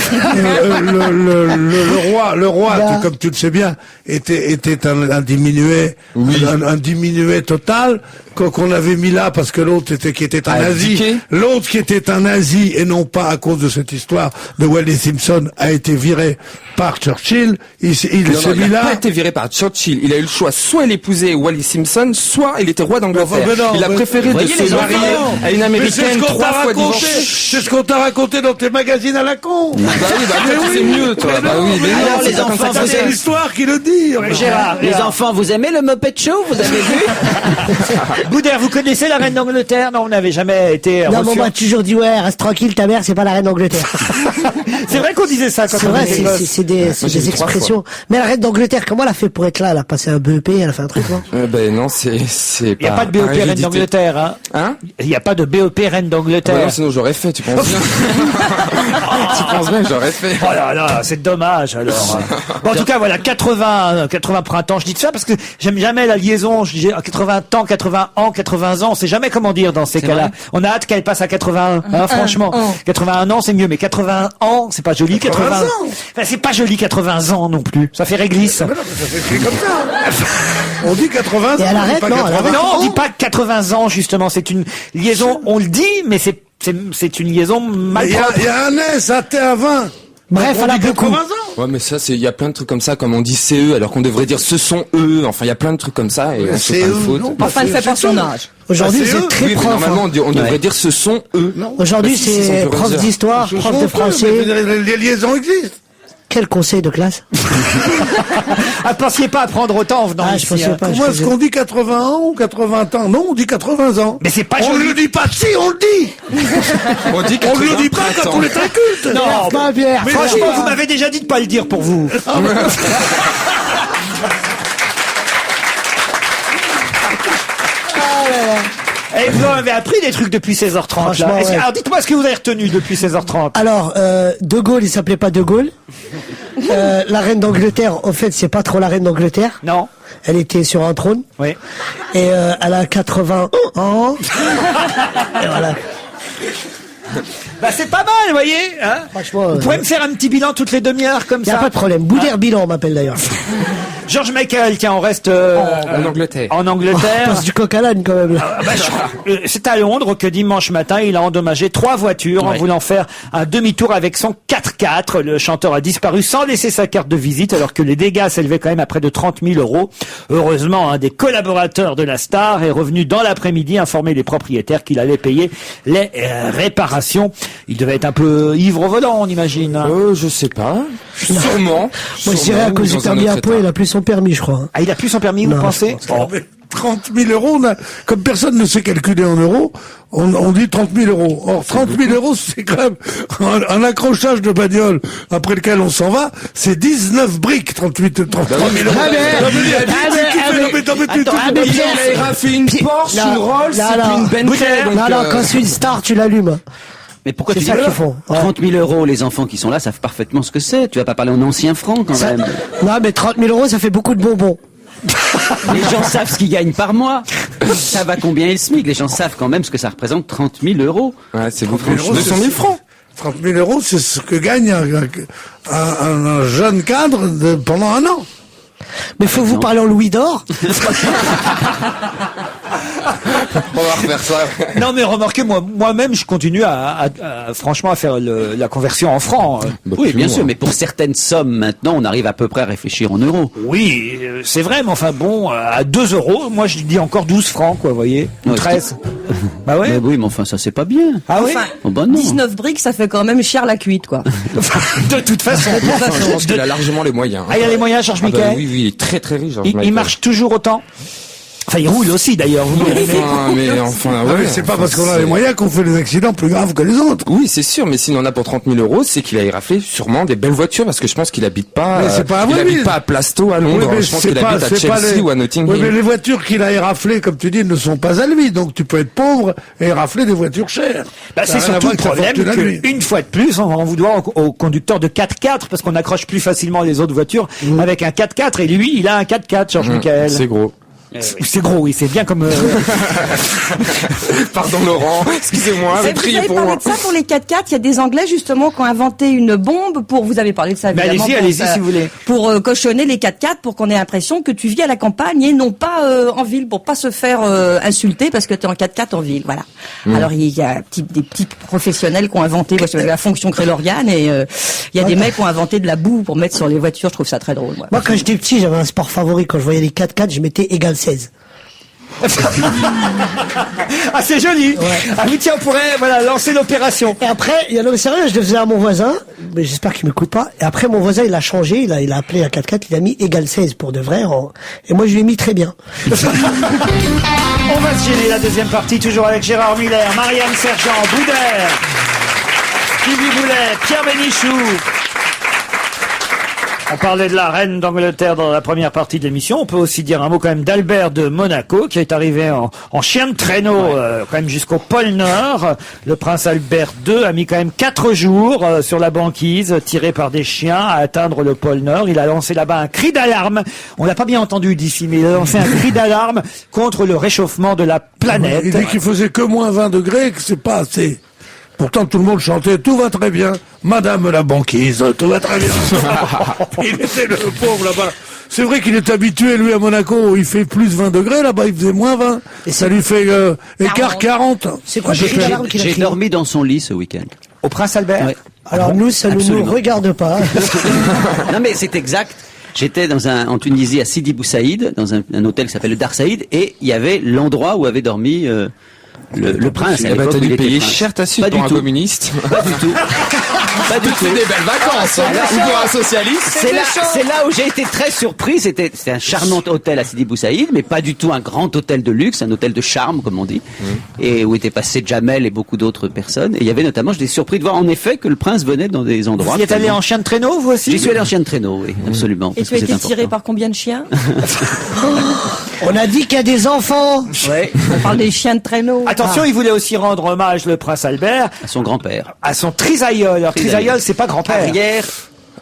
Le roi, Là. comme tu le sais bien, était un diminué, un diminué total qu'on avait mis là parce que l'autre qui était un nazi, Abdiqué. l'autre qui était un nazi et non pas à cause de cette histoire de Wallis Simpson a été viré par Churchill. Il s'est Il mis n'a pas là. été viré par Churchill. Il a eu le choix. Soit il épousait Wallis Simpson, soit il était roi d'Angleterre. Mais non, Il a mais- préféré de voyez se les marier enfants. à une Mais américaine c'est ce qu'on 3 t'a fois raconté. divorcée. C'est ce qu'on t'a raconté dans tes magazines à la con. Bah oui, toi, tu sais mieux, toi. Bah oui, mais Alors, non, les c'est pas comme enfants, ça que ça C'est se passe. l'histoire qui le dit. Gérard, Les enfants, vous aimez le Muppet Show? Vous avez vu? Boudère, vous connaissez la reine d'Angleterre? Non, on n'avait jamais été Non, mais on reçu. m'a toujours dit, ouais, reste tranquille, ta mère, c'est pas la reine d'Angleterre. C'est vrai qu'on disait ça quand C'est on vrai, était c'est gosse. c'est des, c'est Moi, j'ai des vu 3 expressions. Mais la reine d'Angleterre, comment elle a fait pour être là? Elle a passé un BEP, elle a fait un truc, non? Ben non, c'est Il n'y a pas de BOP reine hérédité. d'Angleterre, hein? Hein? Il n'y a pas de BOP reine Bah non, d'Angleterre. sinon j'aurais fait, tu penses bien. Tu penses bien que j'aurais fait. Oh là là, c'est dommage alors. Bon, en tout cas, voilà, 80 printemps. Je dis ça parce que j'aime jamais la liaison. Je dis 80 ans, 80 ans, 80 ans. On sait jamais comment dire dans ces C'est cas-là. vrai. On a hâte qu'elle passe à 81. Hein, franchement, 81 ans, c'est mieux, mais 80 ans, c'est pas joli. 80 ans. Enfin, c'est pas joli 80 ans non plus. Ça fait réglisse. Mais non, mais ça s'écrit comme ça. On dit 80 ans. Et elle on dit arrête, pas non, elle 80 arrête. Non, on ans. dit pas 80 ans justement. C'est une liaison. On le dit, mais c'est une liaison mal Il y propre. a un S à T à 20. Bref, on elle a dit beaucoup. 80 ans. Ouais, mais ça, il y a plein de trucs comme ça, comme on dit CE, alors qu'on devrait dire ce sont eux. Enfin, il y a plein de trucs comme ça, et on se fait pas de faute. non, Enfin, ne fait pas son tout. âge. Aujourd'hui, Bah, c'est c'est eux. très Oui, mais prof. normalement, hein. on devrait dire ce sont eux. Aujourd'hui, Bah, si, ils sont c'est plus prof heures. d'histoire, Ce prof sont de eux, français. mais les liaisons existent. Quel conseil de classe? Ah, pensiez pas à prendre autant en venant Ah, je ici. pensais hein. pas. Comment est-ce qu'on dit 80 ans ou 80 ans? Non, on dit 80 ans. Mais c'est pas On ne joli. le dit pas, si, on le dit. On dit On ne le dit pas quand printemps. on est inculte. Non, Pas bien. Mais franchement, non. vous m'avez déjà dit de pas le dire pour vous. Et vous en avez appris des trucs depuis 16h30 là. Franchement, ouais. Alors dites-moi ce que vous avez retenu depuis 16h30. Alors, De Gaulle, il s'appelait pas De Gaulle. La reine d'Angleterre, en fait, c'est pas trop la reine d'Angleterre. Non. Elle était sur un trône. Oui. Et elle a 80 ans. Et voilà. Bah c'est pas mal, vous voyez. Hein, Franchement, vous pourrez me faire un petit bilan toutes les demi-heures comme Y a ça. pas de problème. Boudère Bilan, on m'appelle d'ailleurs. George Michael, tiens, on reste En Angleterre. en Angleterre. Passe du coq à l'âne quand même. Là. Ah, bah, c'est à Londres que dimanche matin, il a endommagé 3 voitures en voulant faire un demi-tour avec son 4x4. Le chanteur a disparu sans laisser sa carte de visite alors que les dégâts s'élevaient quand même à près de 30 000 €. Heureusement, un des collaborateurs de la star est revenu dans l'après-midi informer les propriétaires qu'il allait payer les réparations. Il devait être un peu ivre au volant, on imagine. Hein. Je sais pas. Sûrement. Moi, je dirais à cause du permis à poids, il a plus son permis, je crois. Ah, il a plus son permis, Non, vous pensez? Oh, mais 30 000 €, comme personne ne sait calculer en euros, on dit 30 000 €. Or, 30 000 €, c'est quand même un accrochage de bagnole après lequel on s'en va, c'est 19 briques, 30 000 €. Ah, mais- ah, mais- attends, ah, mais Il Pierre, a fait une Porsche, Là, une Rolls, là, et là. puis une Bentley. donc, non, quand c'est une star, tu l'allumes. Mais pourquoi C'est tu ça dis qu'ils font. Ouais. 30 000 €, les enfants qui sont là savent parfaitement ce que c'est. Tu vas pas parler en ancien franc quand Ça- même. Non, mais 30 000 €, ça fait beaucoup de bonbons. Les gens savent ce qu'ils gagnent par mois. Ça va combien est le SMIC? Les gens savent quand même ce que ça représente 30 000 €. Ouais, c'est 30 beaucoup. 000 €, 200 000 francs. 30 000 €, c'est ce que gagne un jeune cadre pendant un an. Mais faut vous parler en louis d'or. On va refaire ça. Non, mais remarquez, moi-même, je continue franchement à faire la conversion en francs. Oui, bien sûr, mais pour certaines sommes maintenant, on arrive à peu près à réfléchir en euros. Oui, c'est vrai, mais enfin bon, à 2 €, moi je dis encore 12 francs, quoi, vous voyez, ou Ouais, 13. Bah Mais ouais. oui, mais enfin, ça c'est pas bien. Ah oui. Enfin, Oh, bah non. 19 briques, ça fait quand même cher la cuite, quoi. De toute façon. Je pense qu'il a largement les moyens. Ah, il y a les moyens, Georges Ah bah Michael. oui, il est très très riche. George Il Michael. marche toujours autant. Enfin, il roule aussi d'ailleurs. Vous me direz. Mais ouais. C'est pas parce qu'on a les moyens qu'on fait des accidents plus graves que les autres. Oui, c'est sûr, mais s'il en a pour 30 000 €, c'est qu'il a raflé sûrement des belles voitures, parce que je pense qu'il habite pas, Mais c'est pas à il Wembley. habite pas à Plaistow à Londres, Oui, mais je pense c'est qu'il pas- habite à c'est pas Chelsea les- ou à Notting Oui, mais Hill. les voitures qu'il a éraflées, comme tu dis, ne sont pas à lui. Donc tu peux être pauvre et érafler des voitures chères. Bah, Ça c'est a rien à surtout voir le avec sa problème fortune à lui. qu'une fois de plus, on vous doit aux conducteurs de 4x4 parce qu'on accroche plus facilement les autres voitures avec un 4x4 et lui, il a un 4x4, Georges Michael. C'est gros. C'est gros, oui, c'est bien comme... Pardon Laurent, excusez-moi, Et mais vous priez avez pour parlé moi. de ça pour les 4x4, il y a des Anglais justement qui ont inventé une bombe pour, vous avez parlé de ça Mais évidemment. allez-y, si vous voulez. Pour cochonner les 4x4 pour qu'on ait l'impression que tu vis à la campagne et non pas en ville, pour pas se faire insulter parce que tu es en 4x4 en ville, voilà. Alors il y a des petits professionnels qui ont inventé, moi, la fonction crée l'organe et il y a des mecs qui ont inventé de la boue pour mettre sur les voitures, je trouve ça très drôle. Moi. Moi, quand j'étais petit, j'avais un sport favori. Quand je voyais les 4x4, je mettais égal 16. Ah, c'est joli. Ah oui, tiens, on pourrait lancer l'opération. Et après, non mais sérieux, je le faisais à mon voisin, mais j'espère qu'il m'écoute pas. Et après, mon voisin, il a changé, il a appelé un 4x4, il a mis égal 16 pour de vrai. Et moi, je lui ai mis très bien. On va se gêner la deuxième partie, toujours avec Gérard Miller, Marianne Sergent, Boudère, Stevie Boulet, Pierre Bénichou. On parlait de la reine d'Angleterre dans la première partie de l'émission. On peut aussi dire un mot quand même d'Albert de Monaco, qui est arrivé en chien de traîneau quand même jusqu'au pôle Nord. Le prince Albert II a mis quand même 4 jours sur la banquise, tiré par des chiens, à atteindre le pôle Nord. Il a lancé là-bas un cri d'alarme. On l'a pas bien entendu d'ici, mais il a lancé un cri d'alarme contre le réchauffement de la planète. Il dit qu'il faisait que moins 20 degrés et que c'est pas assez. Pourtant, tout le monde chantait, tout va très bien. Madame la banquise, tout va très bien. Il était le pauvre là-bas. C'est vrai qu'il est habitué, lui, à Monaco, où il fait plus 20 degrés, là-bas, il faisait moins 20. Et ça lui fait écart 40. C'est quoi le cri d'alarme qu'il a J'ai crié dormi dans son lit ce week-end. Au prince Albert. Ouais. Alors nous, ça ne nous Absolument. regarde pas. Non mais c'est exact. J'étais en Tunisie à Sidi Bou Saïd, dans un hôtel qui s'appelle le Dar Saïd, et il y il y avait où avait dormi le prince. À Eh ben, l'époque t'as où il dû était payer prince. cher ta suite Pas pour du un tout. communiste. Pas du tout. Pas du tout. C'est des belles vacances, hein. Ou pour un socialiste. C'est là où j'ai été très surpris. C'était un charmant hôtel à Sidi Bou Saïd, mais pas du tout un grand hôtel de luxe, un hôtel de charme, comme on dit, et où étaient passés Jamel et beaucoup d'autres personnes. Et il y avait notamment, j'étais surpris de voir en effet que le prince venait dans des endroits. Vous y êtes allé en chien de traîneau, vous aussi? J'y suis allé en chien de traîneau, oui, absolument. Et parce tu as que été c'est tiré important. par combien de chiens? On a dit qu'il y a des enfants. Ouais, On parle des chiens de traîneau. Attention, il voulait aussi rendre hommage, le prince Albert, à son grand-père. à son trisaïeul. Alors, trisaïeul, c'est pas grand-père.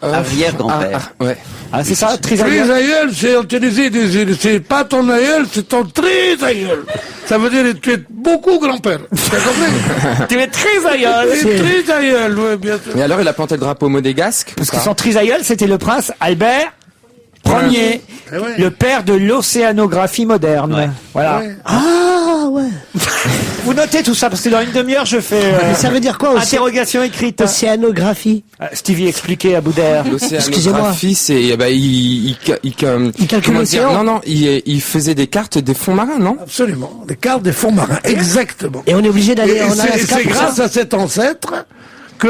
Arrière-grand-père. Ouais. Ah, c'est ça, trisaïeul. Trisaïeul, c'est en Tunisie, c'est pas ton aïeul, c'est ton trisaïeul. Ça veut dire que tu es beaucoup grand-père. T'as compris? Tu es trisaïeul. Trisaïeul, oui, bien sûr. Et alors, il a planté le drapeau monégasque. Parce que son trisaïeul, c'était le prince Albert Ier, Eh ouais. le père de l'océanographie moderne. Ouais. Voilà. Ouais. Ah ouais. Vous notez tout ça, parce que dans une demi-heure, je fais Mais ça veut dire quoi aussi interrogation écrite. Océanographie. Stevie, expliquez à Boudère. L'océanographie, c'est, il calcule comment l'océan. dire, non, il faisait des cartes des fonds marins, non? Absolument. Des cartes des fonds marins. Exactement. Et on est obligé d'aller Et en Alaska c'est pour grâce ça. à cet ancêtre que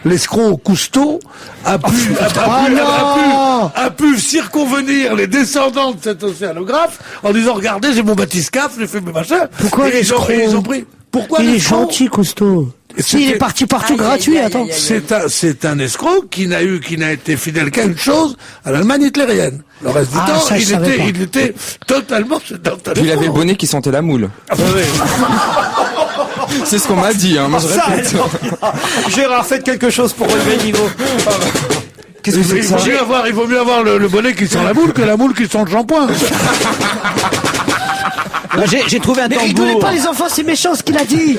l'escroc Cousteau a pu circonvenir les descendants de cet océanographe en disant regardez, j'ai mon bathyscaphe, j'ai fait mes machins. Pourquoi Et ils ont pris. Pourquoi Il est l'escroc? gentil, Cousteau. Si, il est parti partout Aïe, gratuit, aïe, aïe, attends. aïe, aïe. C'est un escroc qui n'a été fidèle qu'à une chose, à l'Allemagne hitlérienne. Le reste du Ah, temps, ça, je savais pas. il était totalement. Puis il avait le bonnet qui sentait la moule. Ah, bah, oui. C'est ce qu'on m'a dit, hein. Moi, je Ça, répète. alors, Gérard, faites quelque chose pour relever le niveau. Qu'est-ce que c'est que ça? Il vaut mieux avoir le bonnet qui sent la moule que la moule qui sent le shampoing. Moi, j'ai trouvé un Mais rigolez tambour. pas les enfants, c'est méchant ce qu'il a dit.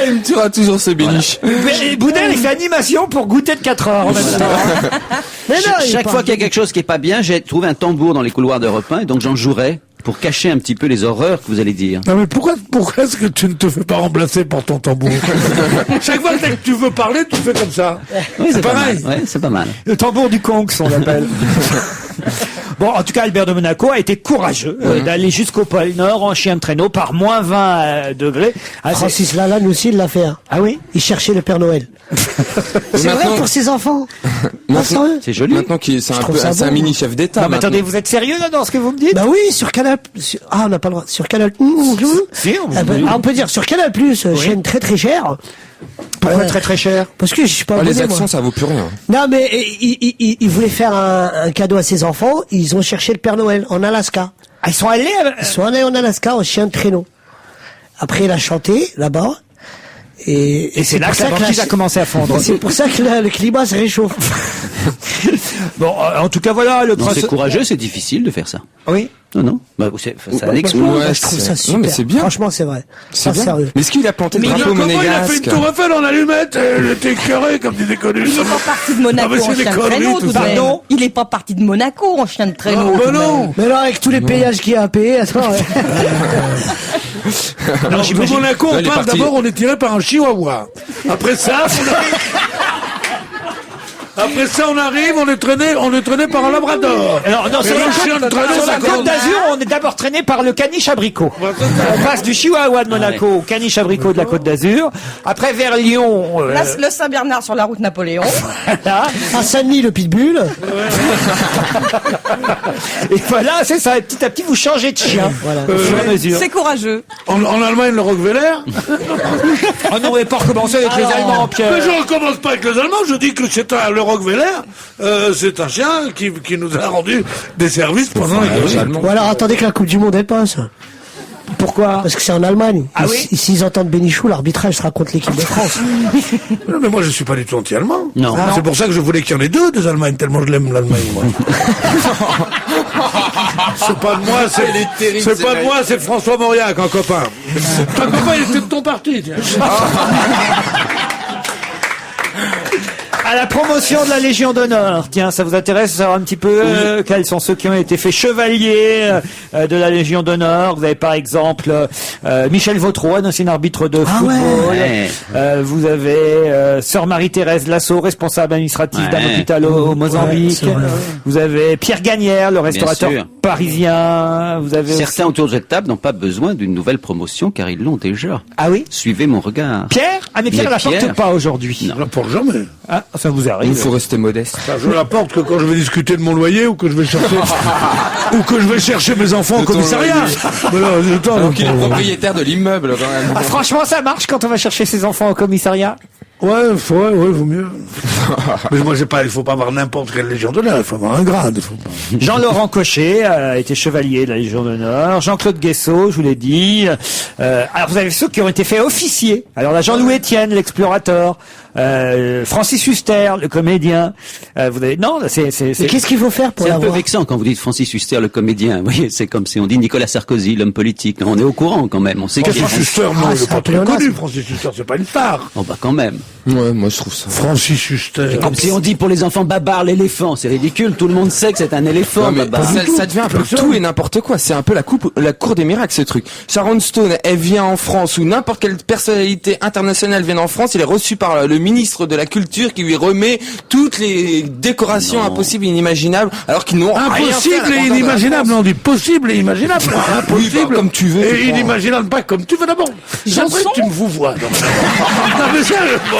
Il me tuera toujours ce béniche. Mais Boudère, il fait animation pour goûter de 4 heures en même temps. Mais non, il est Chaque pas- fois qu'il y a quelque chose qui est pas bien, j'ai trouvé un tambour dans les couloirs d'Europe 1 et donc j'en jouerai pour cacher un petit peu les horreurs que vous allez dire. Non mais pourquoi est-ce que tu ne te fais pas remplacer par ton tambour? Chaque fois que tu veux parler, tu fais comme ça. Oui, c'est pas pareil. mal. Ouais, c'est pas mal. Le tambour du Conx, on l'appelle. Bon, en tout cas, Albert de Monaco a été courageux d'aller jusqu'au pôle Nord en chien de traîneau par moins 20 degrés. Ah, Francis Lalanne aussi, il l'a fait. Hein. Ah oui? Il cherchait le Père Noël. C'est vrai pour ses enfants. Non, sérieux. C'est joli. Maintenant qu'il c'est un trouve peu, ça c'est un beau, mini chef d'État. Non, mais maintenant. attendez, vous êtes sérieux là dans ce que vous me dites? Bah oui, sur Canal. Ah, on n'a pas le droit. Sur Canal. Si, On peut dire sur Canal Plus, chaîne très très chère. Pourquoi très très cher? Parce que je suis pas Ah, abonné, les moi. actions, ça vaut plus rien. Non, mais ils voulaient faire un cadeau à ses enfants. Ils ont cherché le Père Noël en Alaska. Ah, ils sont allés Ils sont allés en Alaska en chien de traîneau. Après, il a chanté là-bas. Et c'est là pour que la ça banquise a commencé à fondre. C'est pour ça que le climat se réchauffe. Bon, en tout cas, voilà, le Non, prince... c'est courageux, c'est difficile de faire ça. Oui. Non. Bah, ça l'exploit. Ouais, Je trouve c'est- ça super. Non, mais c'est bien. Franchement, c'est vrai. C'est Pas bien. sérieux. Mais est-ce qu'il a planté le drapeau Comment il a fait monégasque? une tour Eiffel en allumette? Il était écœuré comme des déconnus. Il n'est pas parti de Monaco Ah, mais en c'est des chien de conneries, traîneau, tout tout de ça. même. Pardon. Il n'est pas parti de Monaco en chien de traîneau. Ah, tout bah de non. même. Mais là, avec tous les péages qu'il y a à payer, attends. Non, De j'imagine- Monaco, Non, on il est part parti. d'abord, on est tiré par un chihuahua. Après ça, on arrive, on est traîné par un labrador. Alors, non, sur Et la le chien de traîneau, sur la ça Côte commence. d'Azur, on est d'abord traîné par le caniche abricot. On passe du Chihuahua de Monaco au caniche abricot de la Côte d'Azur. Après, vers Lyon, Là, le Saint-Bernard sur la route Napoléon. voilà. À Saint-Denis, le pitbull. Et voilà, c'est ça. Et petit à petit, vous changez de chien. Voilà. Au fur et à mesure. C'est courageux. En Allemagne, le Rockefeller. Oh non, on va pas recommencer avec les Allemands, Pierre. Mais je ne recommence pas avec les Allemands, je dis que le Rockefeller, c'est un chien qui nous a rendu des services pendant les guerres. Ou alors attendez que la Coupe du Monde elle passe. Pourquoi? Parce que c'est en Allemagne. Ah Ici, oui ici, ils entendent Bénichou, l'arbitrage sera contre l'équipe de France. Non, mais moi, je suis pas du tout anti-allemand. Non. Ah, c'est pour ça que je voulais qu'il y en ait deux des Allemagnes, tellement je l'aime l'Allemagne, moi. C'est pas de moi, Elle est terrible, c'est c'est pas de vrai. moi, c'est François Mauriac, un copain. Ton copain, il était de ton parti, tiens. À la promotion de la Légion d'honneur. Tiens, ça vous intéresse de savoir un petit peu quels sont ceux qui ont été faits chevaliers de la Légion d'honneur. Vous avez par exemple Michel Vautreau, un ancien arbitre de football. ouais. Vous avez Sœur Marie-Thérèse Lasso, responsable administratif d'un Ouais. hôpital au Mozambique. c'est vrai. Vous avez Pierre Gagnère, le restaurateur sûr. parisien. Vous avez Certains autour de cette table n'ont pas besoin d'une nouvelle promotion car ils l'ont déjà. Ah oui, Suivez mon regard. Pierre. Ah mais Pierre Mais la porte Pierre- pas aujourd'hui. Non. Je la porte jamais. Ah, ça vous Il arrive. faut rester modeste. Enfin, je la porte que quand je vais discuter de mon loyer ou que je vais chercher, ou que je vais chercher mes enfants au De ton commissariat. loyer. Mais là, attends, Donc il est propriétaire de l'immeuble quand même. Ah, franchement, ça marche quand on va chercher ses enfants au commissariat. ouais, vaut mieux. Mais moi, il faut pas avoir n'importe quelle Légion d'honneur, il faut avoir un grade. Faut pas... Jean-Laurent Cochet a été chevalier de la Légion d'honneur. Jean-Claude Guessot, je vous l'ai dit. Alors vous avez ceux qui ont été faits officiers. Alors là, Jean-Louis Etienne, l'explorateur. Francis Huster, le comédien. Vous avez non, c'est Mais qu'est-ce qu'il faut faire pour C'est un peu l'avoir? vexant quand vous dites Francis Huster, le comédien. Vous voyez, c'est comme si on dit Nicolas Sarkozy, l'homme politique. On est au courant quand même. On sait qu'il Francis est... Huster, non, Ah, il est c'est pas un très pléonasme. connu. Francis Huster, c'est pas une star. Oh bah quand même. Ouais, moi je trouve ça. Francis Huster. Comme si on dit pour les enfants Babar l'éléphant. C'est ridicule. Tout le monde sait que c'est un éléphant, Ouais, mais Babar. ça devient un peu tout et n'importe quoi. C'est un peu la cour des miracles, ce truc. Sharon Stone, elle vient en France, ou n'importe quelle personnalité internationale vient en France, il est reçu par le ministre de la Culture qui lui remet toutes les décorations impossibles et inimaginables, alors qu'ils n'ont rien fait à la Impossible et grandeur de la inimaginable. France. On dit possible et imaginable. Impossible. bah, comme tu veux, Et je crois. inimaginable, pas comme tu veux d'abord. J'aimerais que tu me vous vois. Non, mais sérieusement.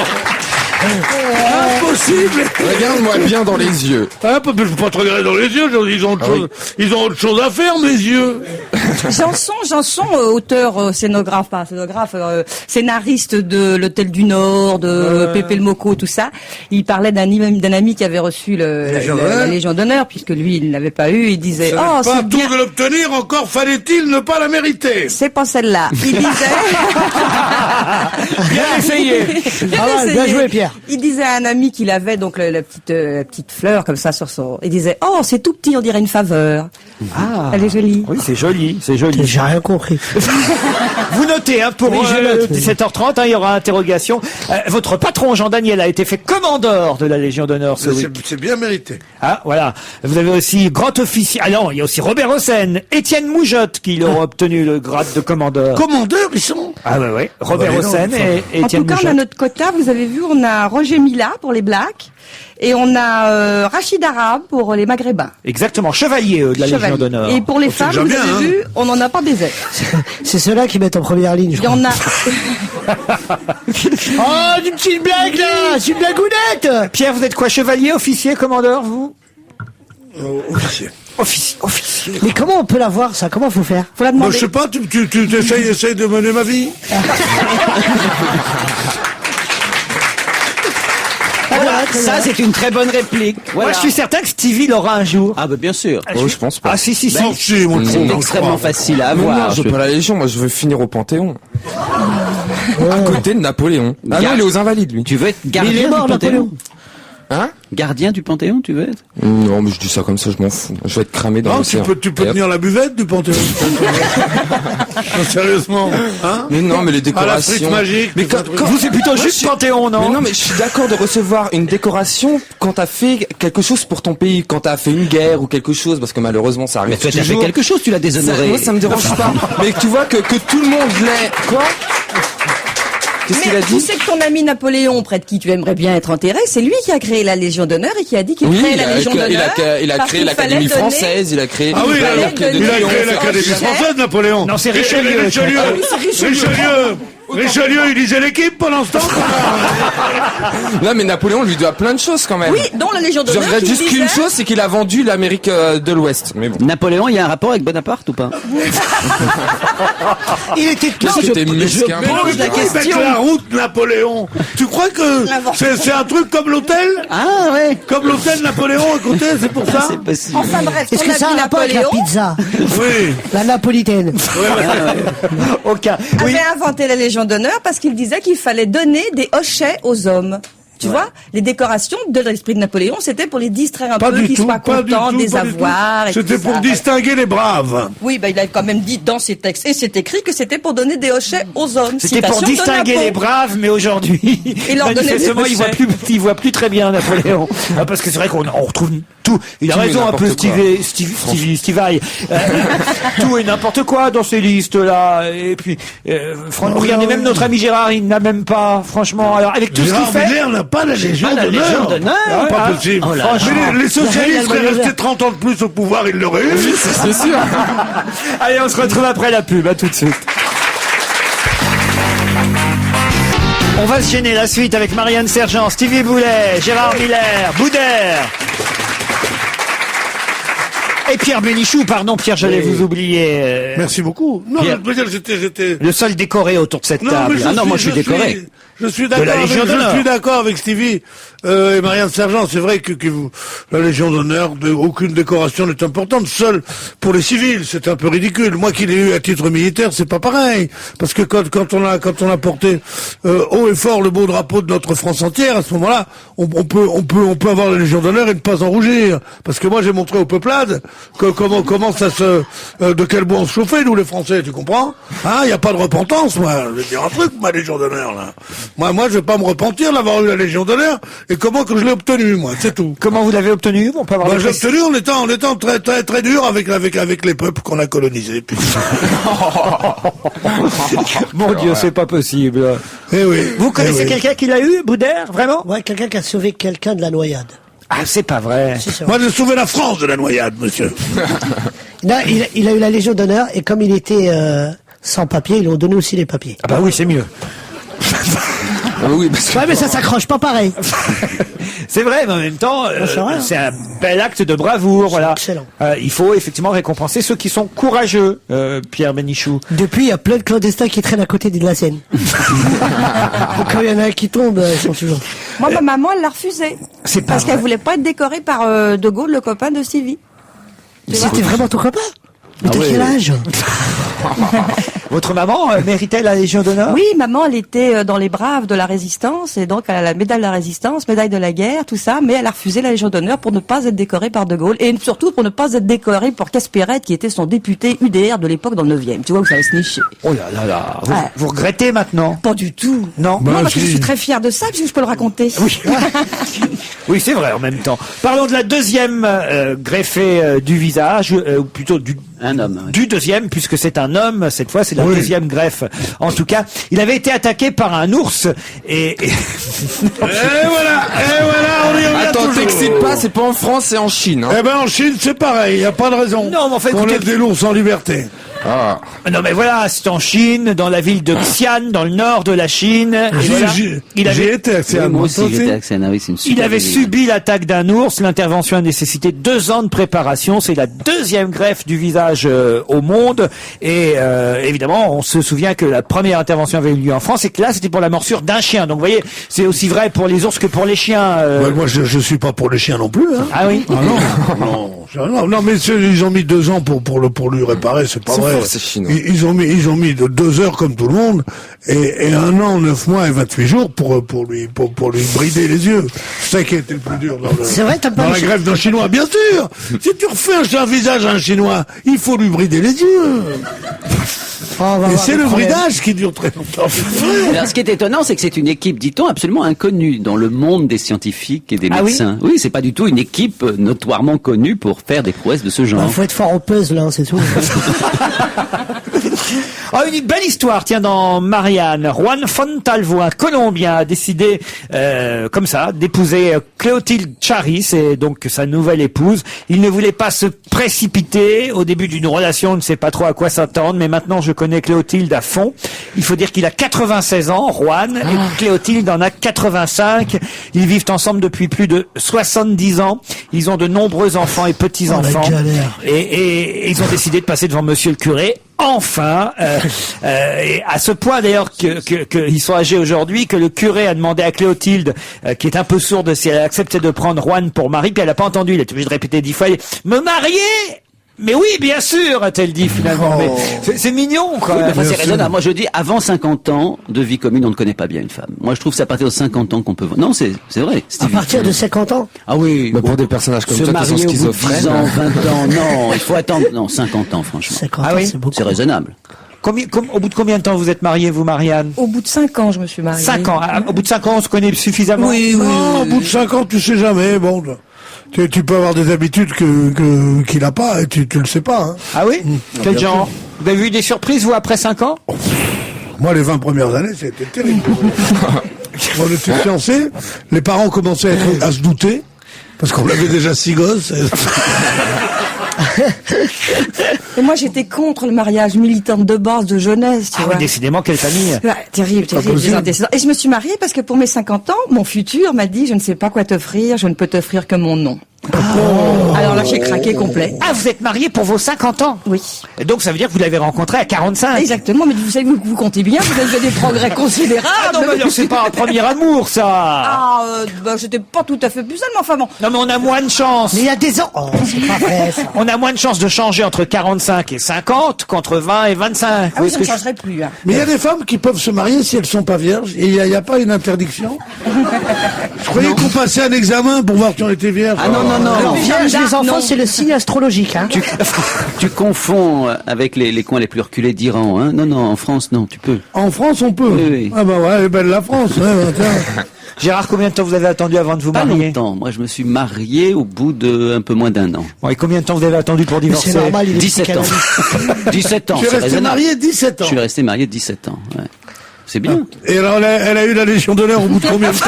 Impossible. Regarde-moi bien dans les yeux. Je peux pas te regarder dans les yeux. Ils ont autre chose à faire, mes yeux. Janson, auteur, scénariste de l'Hôtel du Nord, de Pépé le Moco, tout ça. Il parlait d'un ami qui avait reçu la Légion d'honneur, puisque lui, il ne l'avait pas eu. Il disait, Pas oh, c'est tout bien. de l'obtenir, encore fallait-il ne pas la mériter. C'est pas celle-là. Il disait. bien essayé. Ah ouais, bien joué, Pierre. Il disait à un ami qu'il avait donc la petite fleur comme ça sur son. Il disait, oh, c'est tout petit, on dirait une faveur. Ah, Elle est jolie. oui, c'est joli, c'est joli. J'ai rien compris. Vous notez, hein, pour Oui, je note. 17h30, hein, il y aura interrogation. Votre patron, Jean Daniel, a été fait commandeur de la Légion d'honneur ce week. C'est bien mérité. Ah, voilà. Vous avez aussi grand officier. Ah non, il y a aussi Robert Hossein, Étienne Moujotte qui auront obtenu le grade de commandeur. Commandeur, ils sont. Ah ouais. Robert bah, dis donc, Hossein et En Étienne tout cas, on a Moujotte. notre quota. Vous avez vu, on a Roger Mila pour les Blacks. Et on a Rachid Arabe pour les Maghrébins. Exactement, chevalier de la Légion Chevalier. d'honneur. Et pour les femmes, déjà vous bien, avez hein. vu, on n'en a pas des ailes. C'est ceux-là qui mettent en première ligne, je Il y crois. en a. Oh, une petite blague là, c'est une blagounette. Pierre, vous êtes quoi, chevalier, officier, commandeur, vous? Officier. Officier. Mais comment on peut la voir, ça? Comment faut faire? Faut la Moi, demander. je sais pas, tu essayes de mener ma vie. Voilà, ça c'est une très bonne réplique. Moi, Voilà. je suis certain que Stevie l'aura un jour. Ah bah bien sûr. Oh, je pense pas. Ah, si. Non, si, moi, C'est extrêmement facile à Mais non, avoir. je veux pas la Légion, moi je veux finir au Panthéon. À côté de Napoléon. Ah non, il est aux Invalides, lui. Tu veux être Mais il gardien est mort, du Panthéon? Napoléon. Hein? Gardien du Panthéon, tu veux être? Non, mais je dis ça comme ça, je m'en fous. Je vais être cramé dans Non, tu l'océan. peux Et hop. tenir la buvette du Panthéon. Non, sérieusement, hein? Mais non, mais les À la décorations. frite magique. Mais tout ça, quand- truc. quand- Vous, c'est plutôt Moi, juste je- Panthéon, non? Mais non, mais je suis d'accord de recevoir une décoration quand t'as fait quelque chose pour ton pays, quand t'as fait une guerre ou quelque chose, parce que malheureusement ça arrive Mais toi, t'as fait toujours. quelque chose, tu l'as déshonoré. Moi, ça me dérange pas. Mais tu vois que tout le monde l'est. Quoi? Qu'est-ce qu'il a Mais tu dit? sais que ton ami Napoléon, près de qui tu aimerais bien être enterré, c'est lui qui a créé la Légion d'honneur et qui a dit qu'il Oui, créait il la a, Légion d'honneur. il a parce créé qu'il l'Académie fallait donner- française, il a créé. Ah oui, Il fallait il a créé donner l'Académie aux française, Napoléon. Non, c'est Et Richelieu. Richelieu. Ah oui, c'est Richelieu. Richelieu, il lisait l'équipe pendant ce temps. Non, mais Napoléon lui doit plein de choses quand même. Oui, dont la Légion Je d'honneur. regrette qui juste qu'une disait- chose, c'est qu'il a vendu l'Amérique de l'Ouest. Mais bon. Napoléon, il y a un rapport avec Bonaparte ou pas? Il était Qu'est-ce que t'es mesquin. Mais non, mais la pourquoi il met question. la route, Napoléon? Tu crois que c'est un truc comme l'hôtel? Ah ouais. Comme l'hôtel Napoléon à côté, c'est pour ça? C'est possible. Enfin bref, Est-ce ton que ça a ami un rapport avec la Napoléon pizza? Oui. La napolitaine. Aucun. Oui. avait inventé la Légion d'honneur parce qu'il disait qu'il fallait donner des hochets aux hommes. Tu vois, les décorations de l'esprit de Napoléon, c'était pour les distraire un Pas peu, du qu'ils tout, soient pas du contents tout, des pas du tout. avoirs. et C'était tout pour ça. distinguer les braves. Oui, il a quand même dit dans ses textes, et c'est écrit que c'était pour donner des hochets aux hommes. C'était pour Citation de distinguer Napo. les braves, mais aujourd'hui, Et leur donner manifestement, des il voit plus très bien Napoléon. Ah, parce que c'est vrai qu'on retrouve tout. Il a Tout et raison un peu, n'importe quoi. Steve Vai. Tout et n'importe quoi dans ces listes-là. Et puis, regardez, même notre ami Gérard, il n'a même pas, franchement, alors, avec tout ce Gérard qu'il fait. Miller n'a pas la Légion Ah, la Légion d'honneur. d'honneur. Pas Ah, possible. oh là là. Mais les socialistes seraient Gérard restés Miller. 30 ans de plus au pouvoir, ils l'auraient eu. C'est sûr. Allez, on se retrouve après la pub, à tout de suite. On va se gêner la suite avec Marianne Sergent, Stevie Boulet, Gérard Miller, Boudère. Et Pierre Bénichou, pardon Pierre, j'allais vous oublier. Merci beaucoup. Non, Pierre. je veux dire, j'étais... Le seul décoré autour de cette Non, table. mais Ah non, moi, je suis décoré. Je suis De la Légion d'honneur. je suis d'accord avec Stevie et Marianne Sergent. C'est vrai que la Légion d'honneur, aucune décoration n'est importante. Seule pour les civils, c'est un peu ridicule. Moi qui l'ai eu à titre militaire, c'est pas pareil. Parce que quand on a porté haut et fort le beau drapeau de notre France entière, à ce moment-là, on peut avoir la Légion d'honneur et ne pas en rougir. Parce que moi j'ai montré aux peuplades comment ça se de quel bois on se chauffait, nous les Français, tu comprends? Hein, y a pas de repentance, moi. Je vais te dire un truc, ma Légion d'honneur là. Moi, je vais pas me repentir d'avoir eu la Légion d'honneur et comment que je l'ai obtenue, moi, c'est tout. Comment vous l'avez obtenu? On peut avoir Moi, des je l'ai précisions. obtenu en étant très dur avec les peuples qu'on a colonisés. Puis... Mon Dieu, c'est pas possible. Eh oui. Vous connaissez eh oui. quelqu'un qui l'a eu, Boudère? Vraiment? Ouais, quelqu'un qui a sauvé quelqu'un de la noyade. Ah, c'est pas vrai. C'est ça. Moi, j'ai sauvé la France de la noyade, monsieur. Là, il a eu la Légion d'honneur et comme il était sans papier, ils lui ont donné aussi les papiers. Ah bah oui, c'est mieux. Ah oui, parce que Ouais, mais ça s'accroche pas pareil. C'est vrai, mais en même temps, c'est vrai. c'est un bel acte de bravoure, voilà. excellent. Il faut effectivement récompenser ceux qui sont courageux, Pierre Bénichou. Depuis, il y a plein de clandestins qui traînent à côté de la Seine. Quand il y en a un qui tombe, ils sont toujours... Moi, ma maman, elle l'a refusé. C'est pas Parce vrai. qu'elle voulait pas être décorée par De Gaulle, le copain de Stevie. C'était vraiment ton copain? Mais t'as quel âge? Votre maman méritait la Légion d'honneur? Oui, maman, elle était dans les braves de la résistance, et donc elle a la médaille de la résistance, médaille de la guerre, tout ça, mais elle a refusé la Légion d'honneur pour ne pas être décorée par De Gaulle, et surtout pour ne pas être décorée par Caspérette, qui était son député UDR de l'époque dans le 9e. Tu vois où ça va se nicher. Oh là là là. Vous, Ouais. vous regrettez maintenant? Pas du tout. Non? Non, parce que si. je suis très fière de ça, puisque je peux le raconter. Oui. Oui, c'est vrai en même temps. Parlons de la deuxième greffée du visage, ou plutôt Un homme. Oui. Du deuxième, puisque c'est un homme, cette fois c'est la deuxième greffe. En tout cas, il avait été attaqué par un ours et voilà, on y revient Attends, toujours. t'excites pas, c'est pas en France, c'est en Chine. Hein. Eh ben en Chine c'est pareil, il y a pas de raison. Non, mais en fait, qu'on écoutez- laisse des ours en liberté. Ah. non mais voilà, c'est en Chine, dans la ville de Xi'an, dans le nord de la Chine. Et voilà, il J'ai avait été assez Oui, moi amoureuse aussi, j'étais à Xana, oui, c'est une super Il avait ville. subi l'attaque d'un ours. L'intervention a nécessité 2 ans de préparation. C'est la deuxième greffe du visage au monde. Et évidemment, on se souvient que la première intervention avait eu lieu en France et que là, c'était pour la morsure d'un chien. Donc, vous voyez, c'est aussi vrai pour les ours que pour les chiens. Ouais, moi je suis pas pour les chiens non plus. Hein. Ah oui. Ah non, mais ils ont mis 2 ans pour lui réparer, c'est pas C'est vrai. fort, ces Chinois. Ils ont mis de 2 heures comme tout le monde et 1 an, 9 mois et 28 jours pour lui brider les yeux. C'est ça qui a été le plus dur C'est vrai, t'as pas dans la réussi. greffe d'un Chinois, bien sûr. Si tu refais un visage à un Chinois, il faut lui brider les yeux. Oh, on va Et avoir c'est des le problèmes. bridage qui dure très longtemps. Alors, ce qui est étonnant, c'est que c'est une équipe, dit-on, absolument inconnue dans le monde des scientifiques et des Ah oui médecins. Oui, c'est pas du tout une équipe notoirement connue pour faire des prouesses de ce genre. Il faut être fort au puzzle, hein, c'est tout. Oh, une belle histoire, tiens, dans Marianne. Juan Fontalvo, un Colombien, a décidé, comme ça, d'épouser Clotilde Chari, c'est donc sa nouvelle épouse. Il ne voulait pas se précipiter au début d'une relation, on ne sait pas trop à quoi s'attendre, mais maintenant je connais Clotilde à fond. Il faut dire qu'il a 96 ans, Juan, et Clotilde en a 85. Ils vivent ensemble depuis plus de 70 ans. Ils ont de nombreux enfants et petits-enfants. Oh, la galère. Et ils ont décidé de passer devant monsieur le curé. Enfin, et à ce point d'ailleurs qu'ils sont âgés aujourd'hui, que le curé a demandé à Clotilde, qui est un peu sourde, si elle acceptait de prendre Juan pour mari, puis elle n'a pas entendu, il est obligé de répéter 10 fois, me marier? Mais oui, bien sûr, a-t-elle dit finalement. Mais c'est mignon, quoi. Oui, mais enfin, c'est Bien sûr. raisonnable. Moi, je dis, avant 50 ans de vie commune, on ne connaît pas bien une femme. Moi, je trouve que c'est à partir de 50 ans qu'on peut... Non, c'est vrai. À Stevie. partir de 50 ans. Ah oui. Bah, pour des personnages comme se toi qui sont marier au bout de 10 schizophrènes. ans, 20 ans, non, il faut attendre... Non, 50 ans, franchement. 50 Ah ans, oui, c'est beaucoup. C'est raisonnable. Au bout de combien de temps vous êtes mariée, vous, Marianne? Au bout de 5 ans, je me suis mariée. 5 ans. Ah, au bout de 5 ans, on se connaît suffisamment? Oui. Non, au bout de 5 ans, tu sais jamais. Bon, tu peux avoir des habitudes qu'il n'a pas et tu le sais pas. Hein. Ah oui? Quel genre? Vous avez vu des surprises, vous, après 5 ans? Moi, les 20 premières années, c'était terrible. On était fiancés, les parents commençaient à se douter, parce qu'on avait déjà 6 gosses. Et moi, j'étais contre le mariage, militante de base, de jeunesse, tu Ah vois. oui, décidément, quelle famille. Ouais, terrible, possible. des antécédents. Et je me suis mariée parce que pour mes 50 ans, mon futur m'a dit, je ne sais pas quoi t'offrir, je ne peux t'offrir que mon nom. Alors là, j'ai craqué complet. Ah, vous êtes mariée pour vos 50 ans? Oui. Et donc, ça veut dire que vous l'avez rencontré à 45? Exactement, mais vous savez, vous comptez bien, vous avez fait des progrès considérables. Ah non, mais alors, c'est pas un premier amour, ça. Ah, j'étais pas tout à fait pucelle, mais enfin bon. Non, mais on a moins de chance. Mais il y a des ans. Oh, c'est pas vrai, ça. On a moins de chances de changer entre 45 et 50 qu'entre 20 et 25. Ah Vous oui, voyez je ce ne que je- changerai plus. Hein. Mais il y a des femmes qui peuvent se marier si elles sont pas vierges. Et il y a pas une interdiction. Je croyais qu'on passait un examen pour voir si on était vierge. Ah non, non, non, non. Vierge, les enfants, non. c'est le signe astrologique. Hein. Tu confonds avec les coins les plus reculés d'Iran, hein. Non, non, en France, non, tu peux. En France, on peut. Oui, oui. Ah bah ouais, elle est belle la France. Hein, tiens. Gérard, combien de temps vous avez attendu avant de vous Pas marier? longtemps. Moi, je me suis marié au bout de un peu moins d'un an. Bon, et combien de temps vous avez attendu pour Mais divorcer? c'est normal, il est 17 ans. psychanalyste. 17 ans, Tu es c'est resté raisonnable. marié 17 ans. Je suis resté marié 17 ans, ouais. C'est bien. Et alors, elle a eu la Légion d'honneur au bout de combien de temps?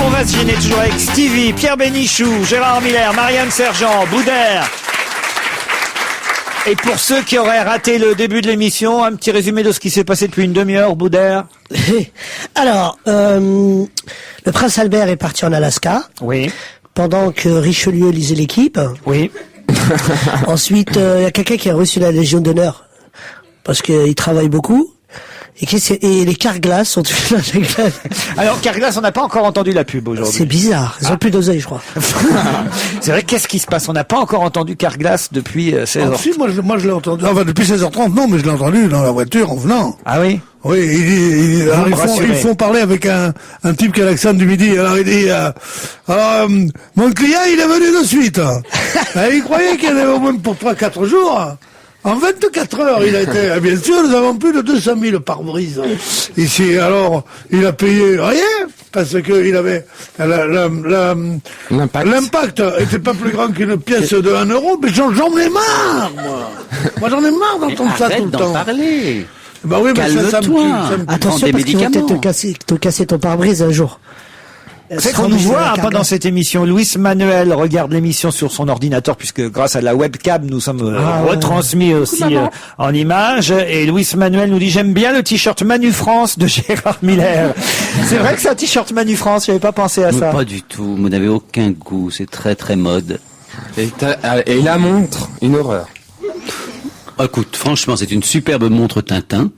On va se gêner toujours avec Stevie, Pierre Bénichou, Gérard Miller, Marianne Sergent, Boudère. Et pour ceux qui auraient raté le début de l'émission, un petit résumé de ce qui s'est passé depuis une demi-heure, Boudère. Alors, le prince Albert est parti en Alaska Oui, pendant que Richelieu lisait l'équipe. oui. Ensuite, il y a quelqu'un qui a reçu la Légion d'honneur parce qu'il travaille beaucoup. Et les Carglass sont Alors, Carglass, on n'a pas encore entendu la pub aujourd'hui. C'est bizarre. Ils ont plus d'oseille, je crois. C'est vrai, qu'est-ce qui se passe? On n'a pas encore entendu Carglass depuis 16 Ah, ans. si, moi je l'ai entendu. Enfin, depuis 16h30, non, mais je l'ai entendu dans la voiture en venant. Ah oui? Oui, alors, me rassurez. ils font parler avec un type qui a l'accent du Midi. Alors il dit, mon client il est venu de suite. Et il croyait qu'il y en avait au moins pour 3-4 jours. En 24 heures, il a été, bien sûr, nous avons plus de 200 000 pare-brise ici. Alors, il a payé rien. parce que il avait l'impact était pas plus grand qu'une pièce de 1 euro, mais j'en ai marre, moi. Moi, j'en ai marre d'entendre ça tout le temps. Arrête d'en parler. Bah oui, mais ça me tue. Attention, des parce qu'ils vont médicaments. peut-être te casser ton pare-brise un jour. C'est qu'on nous voit pendant cette émission. Luis Manuel regarde l'émission sur son ordinateur puisque grâce à la webcam nous sommes retransmis aussi en images. Et Luis Manuel nous dit j'aime bien le t-shirt Manu France de Gérard Miller. C'est vrai que c'est un t-shirt Manu France. J'avais pas pensé à ça. Pas du tout. Vous n'avez aucun goût. C'est très très mode. Et la montre, une horreur. Écoute, franchement, c'est une superbe montre Tintin.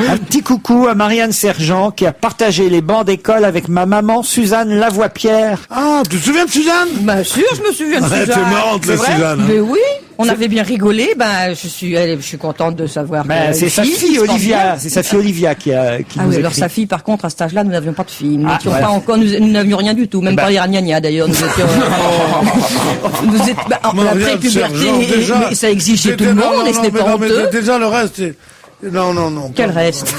Un petit coucou à Marianne Sergent qui a partagé les bancs d'école avec ma maman Suzanne Lavoie-Pierre. Ah, tu te souviens de Suzanne? Bah sûr, je me souviens de Ouais, Suzanne. c'est marrante, la vrai Suzanne, hein. Mais oui, on avait bien rigolé. Ben je suis contente de savoir. Ben, c'est sa fille Olivia. C'est sa fille Olivia qui Ah nous oui, alors écrit. sa fille, par contre, à cet âge-là, nous n'avions pas de fille. Nous n'étions voilà. pas encore, nous n'avions rien du tout, même pas les ragnagnas d'ailleurs. Nous étions, en la Marianne pré-puberté, Sergent, déjà, mais ça exige chez tout le c'était- monde et ce n'est mais pas non, mais honteux. déjà le reste, non. Quel reste?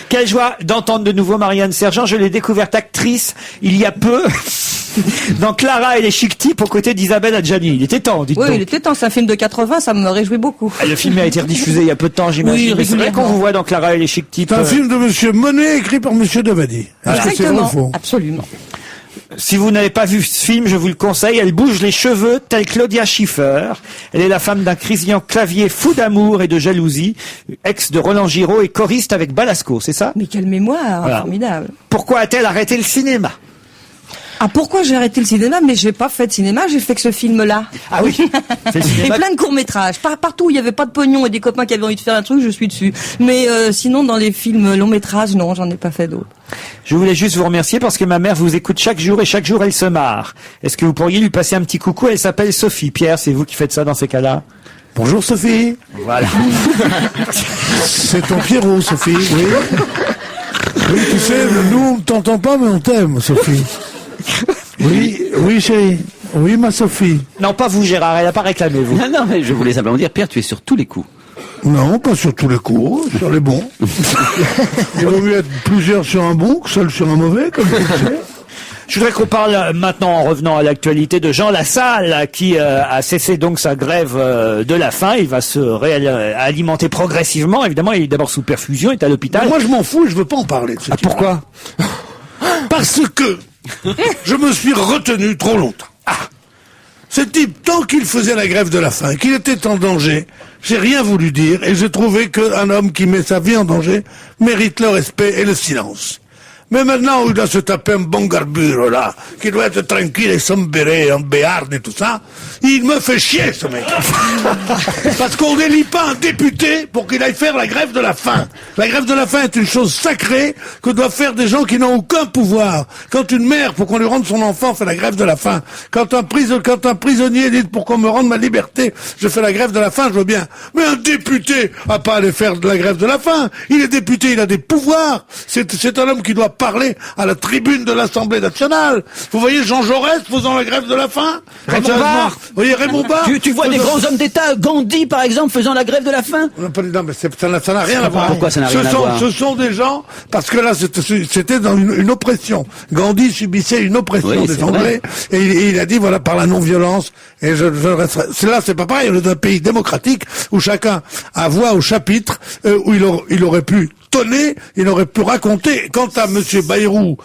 Quelle joie d'entendre de nouveau Marianne Sergent. Je l'ai découverte actrice il y a peu dans Clara et les Chic Types aux côtés d'Isabelle Adjani. Il était temps, dites Oui, donc. il était temps, c'est un film de 80, ça me réjouit beaucoup. Le film a été rediffusé il y a peu de temps, j'imagine. Oui, Mais c'est vrai qu'on régulièrement. vous voit dans Clara et les Chic Types. C'est un film de Monsieur Monet écrit par Monsieur Devady. Est-ce que c'est vrai ou Exactement, faux? absolument. Si vous n'avez pas vu ce film, je vous le conseille. Elle bouge les cheveux, telle Claudia Schiffer. Elle est la femme d'un Christian Clavier fou d'amour et de jalousie, ex de Roland Giraud et choriste avec Balasco, c'est ça? Mais quelle mémoire, Voilà. formidable. Pourquoi a-t-elle arrêté le cinéma? Ah, pourquoi j'ai arrêté le cinéma? Mais j'ai pas fait de cinéma, j'ai fait que ce film-là. Ah oui, c'est le Et cinéma. plein de courts-métrages. Partout où il y avait pas de pognon et des copains qui avaient envie de faire un truc, je suis dessus. Mais sinon, dans les films longs-métrages, non, j'en ai pas fait d'autres. Je voulais juste vous remercier parce que ma mère vous écoute chaque jour et chaque jour elle se marre. Est-ce que vous pourriez lui passer un petit coucou? Elle s'appelle Sophie. Pierre, c'est vous qui faites ça dans ces cas-là? Bonjour Sophie. Voilà. C'est ton Pierrot, Sophie. Oui. Oui, tu sais, nous on ne t'entend pas, mais on t'aime, Sophie. Oui, chérie. Oui, ma Sophie. Non, pas vous, Gérard. Elle n'a pas réclamé, vous. Non, mais je voulais simplement dire, Pierre, tu es sur tous les coups. Non, pas sur tous les coups, sur les bons. Il vaut mieux être plusieurs sur un bon que seul sur un mauvais, comme tu le sais. Je voudrais qu'on parle maintenant, en revenant à l'actualité, de Jean Lassalle, qui a cessé donc sa grève de la faim. Il va se alimenter progressivement. Évidemment, il est d'abord sous perfusion, il est à l'hôpital. Moi, je m'en fous et je veux pas en parler de ce type. Pourquoi? Parce que je me suis retenu trop longtemps. Ce type, tant qu'il faisait la grève de la faim, qu'il était en danger, j'ai rien voulu dire et j'ai trouvé qu'un homme qui met sa vie en danger mérite le respect et le silence. Mais maintenant, où il doit se taper un bon garbure, là, qui doit être tranquille et sans béret, en béarn et tout ça, il me fait chier, ce mec. Parce qu'on n'élit pas un député pour qu'il aille faire la grève de la faim. La grève de la faim est une chose sacrée que doivent faire des gens qui n'ont aucun pouvoir. Quand une mère, pour qu'on lui rende son enfant, fait la grève de la faim. Quand un prisonnier dit pour qu'on me rende ma liberté, je fais la grève de la faim, je veux bien. Mais un député a pas à aller faire de la grève de la faim. Il est député, il a des pouvoirs. C'est un homme qui doit parler à la tribune de l'Assemblée nationale. Vous voyez Jean Jaurès faisant la grève de la faim? Raymond Sérieusement. Barre. Vous voyez Raymond Barre? Tu vois des grands hommes d'État, Gandhi par exemple, faisant la grève de la faim? Non, mais ça n'a rien à voir. Pourquoi ça n'a rien à voir? Ce sont des gens, parce que là, c'était dans une oppression. Gandhi subissait une oppression Oui, des c'est Anglais, et il a dit, voilà, par la non-violence, et je resterai. C'est pas pareil, on est dans un pays démocratique, où chacun a voix au chapitre, où il aurait pu tonner, il aurait pu raconter. Quant à Monsieur Bayrou,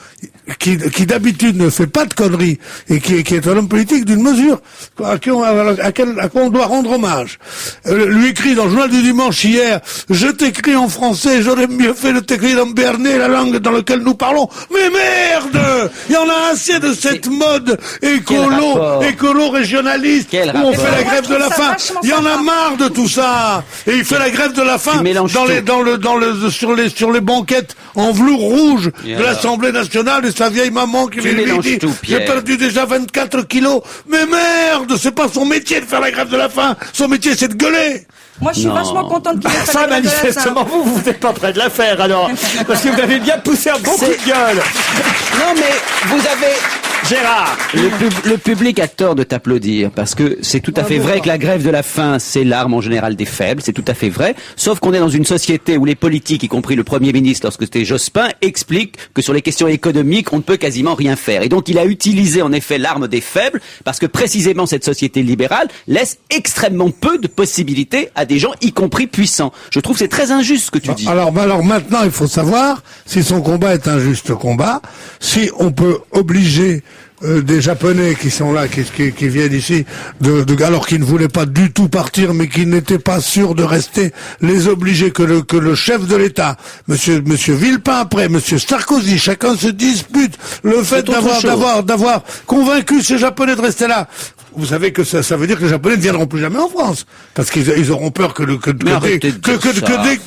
qui d'habitude ne fait pas de conneries, et qui est un homme politique d'une mesure, à quoi on doit rendre hommage. Lui écrit dans le journal du dimanche hier, je t'écris en français, j'aurais mieux fait de t'écrire en béarnais, la langue dans laquelle nous parlons. Mais merde! Il y en a assez de cette mode écolo régionaliste, Quel où on rapport? fait la grève de la ça faim. vachement Il y en a sympa. marre de tout ça. Et il fait la grève de la faim mélanges sur les banquettes en velours rouge Et de alors? l'Assemblée nationale et sa vieille maman qui Tu lui mélanges dit tout, j'ai Pierre. perdu déjà 24 kilos. Mais merde, c'est pas son métier de faire la grève de la faim. Son métier c'est de gueuler. Moi, je suis Non. vachement contente qu'il ait fait Ça, la grève de la faim. manifestement, vous n'êtes pas près de la faire, alors. Parce que vous avez bien poussé un bon coup de gueule. Non, mais vous avez... Gérard. Le public a tort de t'applaudir parce que c'est tout à fait vrai que la grève de la faim, c'est l'arme en général des faibles, c'est tout à fait vrai. Sauf qu'on est dans une société où les politiques, y compris le Premier ministre, lorsque c'était Jospin, expliquent que sur les questions économiques, on ne peut quasiment rien faire. Et donc il a utilisé en effet l'arme des faibles parce que précisément cette société libérale laisse extrêmement peu de possibilités à des gens, y compris puissants. Je trouve que c'est très injuste ce que tu dis. Alors maintenant, il faut savoir si son combat est un juste combat, si on peut obliger des Japonais qui sont là, qui viennent ici, alors qu'ils ne voulaient pas du tout partir, mais qui n'étaient pas sûrs de rester, les obliger que le chef de l'État, monsieur Villepin après, monsieur Sarkozy, chacun se dispute le fait d'avoir convaincu ces Japonais de rester là. Vous savez que ça veut dire que les Japonais ne viendront plus jamais en France, parce qu'ils auront peur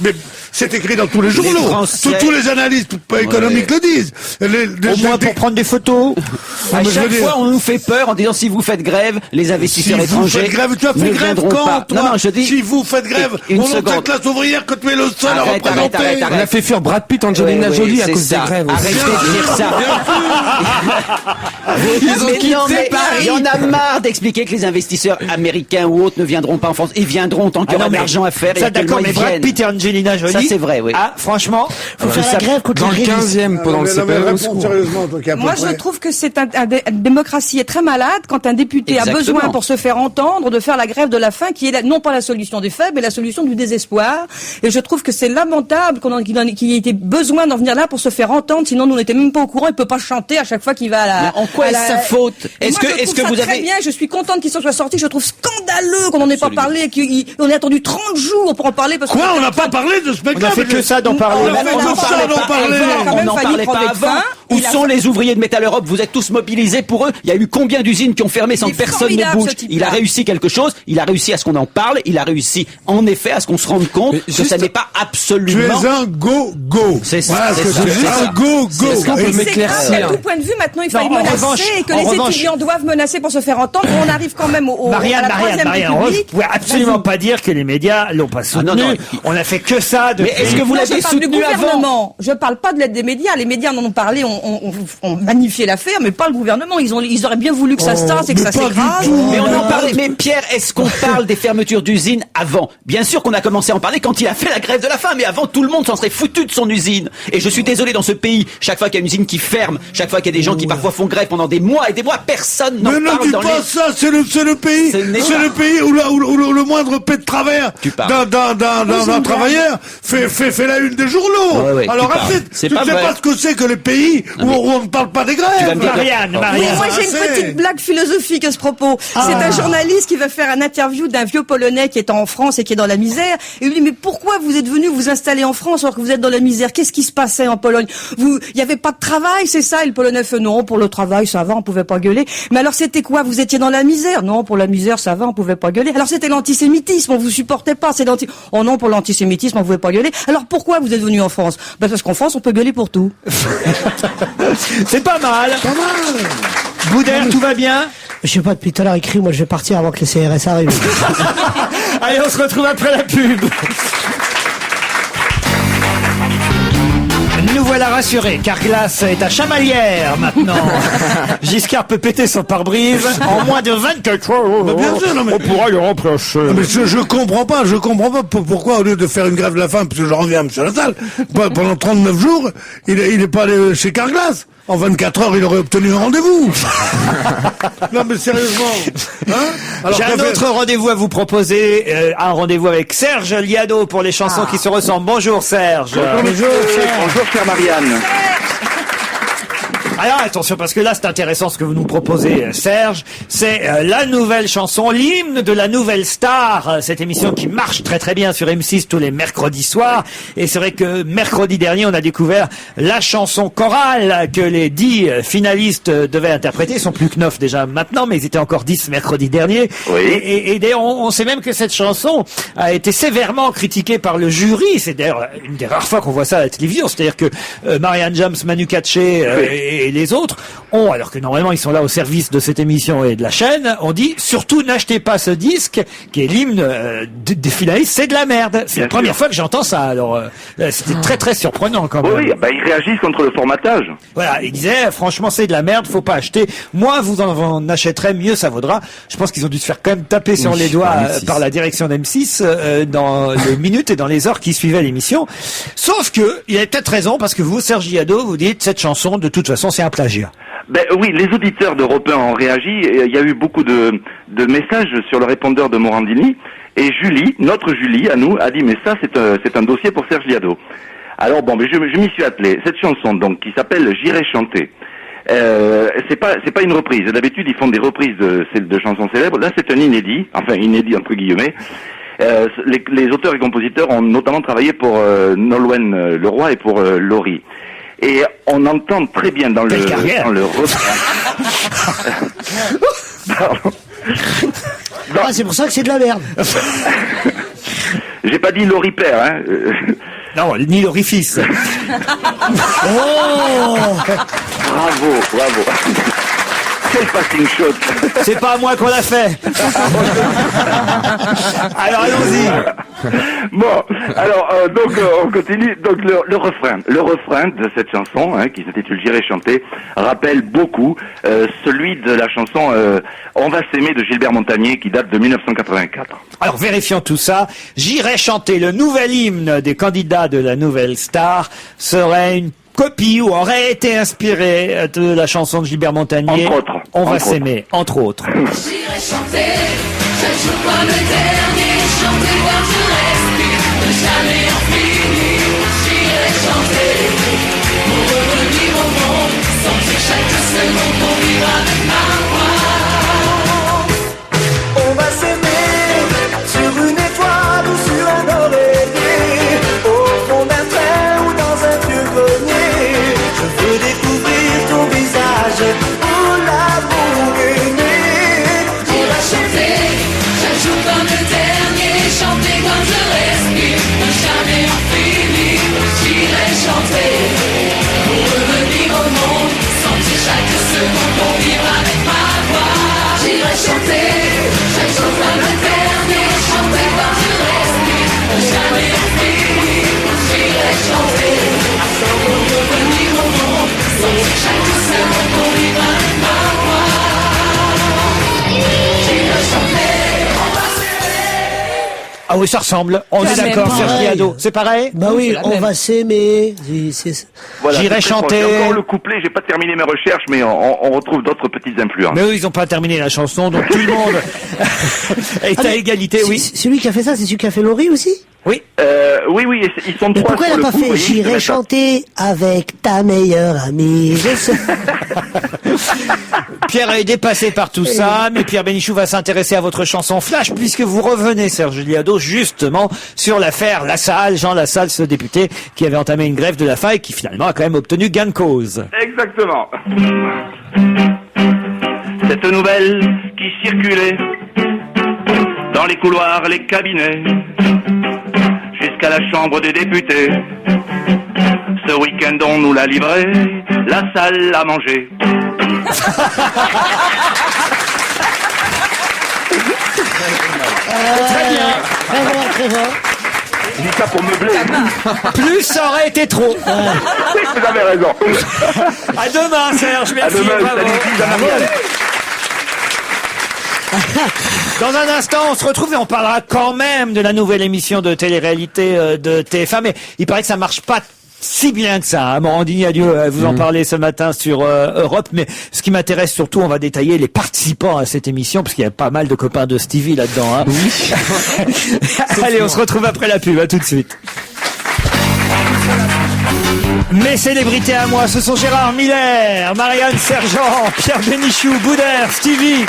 mais c'est écrit dans tous les journaux, tous les analystes économiques le disent. Au moins pour prendre des photos. À chaque fois, on nous fait peur en disant si vous faites grève, les investisseurs étrangers tu as fait grève quand, toi? Non, je dis, si vous faites grève, on est la classe ouvrière que tu es le seul à représenter. On a fait fuir Brad Pitt, Angelina Jolie à cause des grèves. Arrêtez de dire ça. Il y en a marre d'expliquer que les investisseurs américains ou autres ne viendront pas en France. Ils viendront tant qu'il y aura de l'argent à faire. Ça, d'accord, mais Brad Pitt et Angelina Jolie. Ça, c'est vrai, oui. Ah, franchement. Faut faire la grève contre dans le 15e, pendant le CPE. Moi, je trouve que c'est une démocratie est très malade quand un député a besoin pour se faire entendre de faire la grève de la faim, qui est non pas la solution des faibles, mais la solution du désespoir. Et je trouve que c'est lamentable qu'il ait été besoin d'en venir là pour se faire entendre. Sinon, nous n'étions même pas au courant. Il peut pas chanter à chaque fois qu'il va à la. Mais en quoi est-ce sa faute? Est-ce que vous avez très bien. Je suis contente qu'il soit sorti. Je trouve scandaleux qu'on n'en ait pas parlé, qu'on ait attendu 30 jours pour en parler. Parce quoi, on n'a pas parlé de ce mec-là? On a fait que ça d'en parler. On n'en parlait pas avant. Où sont les ouvriers de Métal Europe? Vous êtes tous mobilisés pour eux. Il y a eu combien d'usines qui ont fermé sans que personne ne bouge? Il a réussi quelque chose. Il a réussi à ce qu'on en parle. Il a réussi, en effet, à ce qu'on se rende compte que ça n'est pas absolument. Tu es un go-go. C'est ça. Voilà, c'est un go-go. Est-ce qu'on peut m'éclaircir? De tout point de vue, maintenant, il faut menacer et que les étudiants doivent menacer pour se faire entendre. On arrive quand même à la Troisième République. Vous pouvez absolument pas dire que les médias l'ont pas soutenu. On a fait que ça. Mais est-ce que vous l'avez soutenu avant? Je parle pas de l'aide des médias. Les médias en ont parlé, ont magnifié l'affaire, mais pas le gouvernement. Ils auraient bien voulu que ça se tasse et que ça s'écrase. Mais on en parlait. Mais Pierre, est-ce qu'on parle des fermetures d'usines avant? Bien sûr qu'on a commencé à en parler quand il a fait la grève de la faim, mais avant tout le monde s'en serait foutu de son usine. Et je suis désolé, dans ce pays, chaque fois qu'il y a une usine qui ferme, chaque fois qu'il y a des gens qui parfois font grève pendant des mois et des mois, personne n'en parle. Mais ne dis pas ça, c'est le pays où le moindre pet de travers d'un travailleur fait la une des journaux. Ouais, alors après, tu ne sais pas ce que c'est que les pays où on ne parle pas des grèves. Marianne. Oui, moi j'ai une petite blague philosophique à ce propos. C'est un journaliste qui va faire un interview d'un vieux Polonais qui est en France et qui est dans la misère. Et lui dit, mais pourquoi vous êtes venu vous installer en France alors que vous êtes dans la misère? Qu'est-ce qui se passait en Pologne? Il y avait pas de travail, c'est ça? Et le Polonais fait, non, pour le travail, ça va, on pouvait pas gueuler. Mais alors c'était quoi? Vous étiez dans la misère? Non, pour la misère, ça va, on pouvait pas gueuler. Alors c'était l'antisémitisme, on vous supportait pas, oh non, pour l'antisémitisme, on pouvait pas gueuler. Alors pourquoi vous êtes venu en France? Parce qu'en France, on peut gueuler pour tout. C'est pas mal. Pas mal. Boudère, tout va bien? Je sais pas, depuis tout à l'heure, écrit, moi je vais partir avant que le CRS arrive. Allez, on se retrouve après la pub. Nous voilà rassurés, car Glace est à Chamalières maintenant. Giscard peut péter son pare-brise en moins de 24 heures. Mais bien sûr, non, mais... On pourra le remplacer. Mais je comprends pas pourquoi au lieu de faire une grève de la faim, parce que je reviens à M. Lassalle, pendant 39 jours, il est pas allé chez Carglass. En 24 heures, il aurait obtenu un rendez-vous. Non, mais sérieusement. Hein? J'ai un autre rendez-vous à vous proposer, un rendez-vous avec Serge Liado pour les chansons qui se ressemblent. Bonjour Serge. Bonjour Pierre Marianne. Alors attention, parce que là c'est intéressant ce que vous nous proposez, Serge. C'est la nouvelle chanson, l'hymne de la nouvelle star. Cette émission qui marche très très bien sur M6 tous les mercredis soirs. Et c'est vrai que mercredi dernier, on a découvert la chanson chorale que les 10 finalistes devaient interpréter. Ils sont plus que 9 déjà maintenant, mais ils étaient encore 10 mercredi dernier. Oui. Et d'ailleurs, on sait même que cette chanson a été sévèrement critiquée par le jury. C'est d'ailleurs une des rares fois qu'on voit ça à la télévision. C'est-à-dire que Marianne James, Manu Katché et et les autres ont, alors que normalement ils sont là au service de cette émission et de la chaîne, on dit surtout n'achetez pas ce disque qui est l'hymne des finalistes, c'est de la merde. C'est Bien la première sûr. fois que j'entends ça. Alors c'était très très surprenant quand même. Oui, ils réagissent contre le formatage. Voilà, il disait franchement c'est de la merde, faut pas acheter. Moins vous en achèterez, mieux ça vaudra. Je pense qu'ils ont dû se faire quand même taper sur Oui, les doigts par M6. par la direction d'M6 dans les minutes et dans les heures qui suivaient l'émission. Sauf que il avait peut-être raison parce que vous, Serge Liado, vous dites cette chanson de toute façon c'est un plagiat. Ben oui, les auditeurs d'Europe 1 ont réagi. Et il y a eu beaucoup de messages sur le répondeur de Morandini. Et Julie, notre Julie, à nous, a dit mais ça c'est un dossier pour Serge Liado. Alors bon, mais je m'y suis attelé. Cette chanson donc qui s'appelle J'irai chanter. C'est pas une reprise. D'habitude ils font des reprises de chansons célèbres. Là c'est un inédit, enfin inédit entre guillemets. Les auteurs et compositeurs ont notamment travaillé pour Nolwenn Leroy et pour Laurie. Et on entend très bien dans le refrain. Pardon. Ah, c'est pour ça que c'est de la merde. J'ai pas dit Laurie père, hein. Non, ni l'orifice. Oh Bravo. Quel passing shot. C'est pas à moi qu'on l'a fait. Alors allons-y. Bon, alors donc on continue. Donc le refrain de cette chanson, hein, qui s'intitule J'irai chanter, rappelle beaucoup celui de la chanson On va s'aimer de Gilbert Montagnier qui date de 1984. Alors vérifions tout ça. J'irai chanter le nouvel hymne des candidats de la Nouvelle Star serait une copie ou aurait été inspiré de la chanson de Gilbert Montagnier. Entre autres. On va Entre s'aimer, entre autres. J'irai chanter, chaque jour comme le dernier, chanter quand je respire, ne jamais en finir. J'irai chanter, pour revenir au monde, sentir chaque seconde qu'on vivra avec ma voix. On va s'aimer sur une étoile ou sur un oreiller, au fond d'un train ou dans un vieux grenier. Je veux découvrir ton visage où l'amour est né. On va chanter, chaque jour comme le dernier, chanter quand je respire, ne jamais en finir. J'irai chanter, pour revenir au monde, sentir chaque seconde qu'on vivra avec ma voix. J'irai chanter, chaque jour comme le dernier, chanter quand je respire, ne jamais en finir. J'irai chanter, pour revenir au monde, sentir chaque seconde qu'on vivra avec ma voix. J'irai chanter, on va s'aimer. Ah oui, ça ressemble. On est C'est la d'accord, même. Serge Pareil. Liado. C'est pareil? Bah Oui, oui, c'est la on même. va s'aimer. Voilà, J'irai c'est très chanter. proche. J'ai encore le couplet, j'ai pas terminé mes recherches, mais on retrouve d'autres petites influences. Mais eux, ils n'ont pas terminé la chanson, donc tout le monde est à égalité, oui. Celui qui a fait ça, c'est celui qui a fait Laurie aussi? Oui. Oui, ils sont Mais trois pourquoi sur il le a pas coup, fait vous voyez, J'irai c'est ça. chanter avec ta meilleure amie? Je sais. Pierre est dépassé par tout ça, mais Pierre Bénichou va s'intéresser à votre chanson Flash, puisque vous revenez, Serge Liado, justement, sur l'affaire Lassalle, Jean Lassalle, ce député qui avait entamé une grève de la faim et qui finalement a quand même obtenu gain de cause. Exactement. Cette nouvelle qui circulait dans les couloirs, les cabinets, jusqu'à la Chambre des députés. Ce week-end on nous l'a livré, la salle à manger. Très bien. Très bon, très bon. Je dis ça pour meubler. Plus ça aurait été trop. Vous avez raison. À demain, Serge. À Merci. demain, bravo. salut, Jean-Marianne. Dans un instant, on se retrouve et on parlera quand même de la nouvelle émission de télé-réalité de TF1. Mais il paraît que ça marche pas si bien que ça. Hein. Morandini a dû vous en parler ce matin sur Europe. Mais ce qui m'intéresse surtout, on va détailler les participants à cette émission, parce qu'il y a pas mal de copains de Stevie là-dedans. Hein. Oui. Allez, on se retrouve après la pub. À tout de suite. Mes célébrités à moi, ce sont Gérard Miller, Marianne Sergent, Pierre Bénichou, Boudère, Stevie.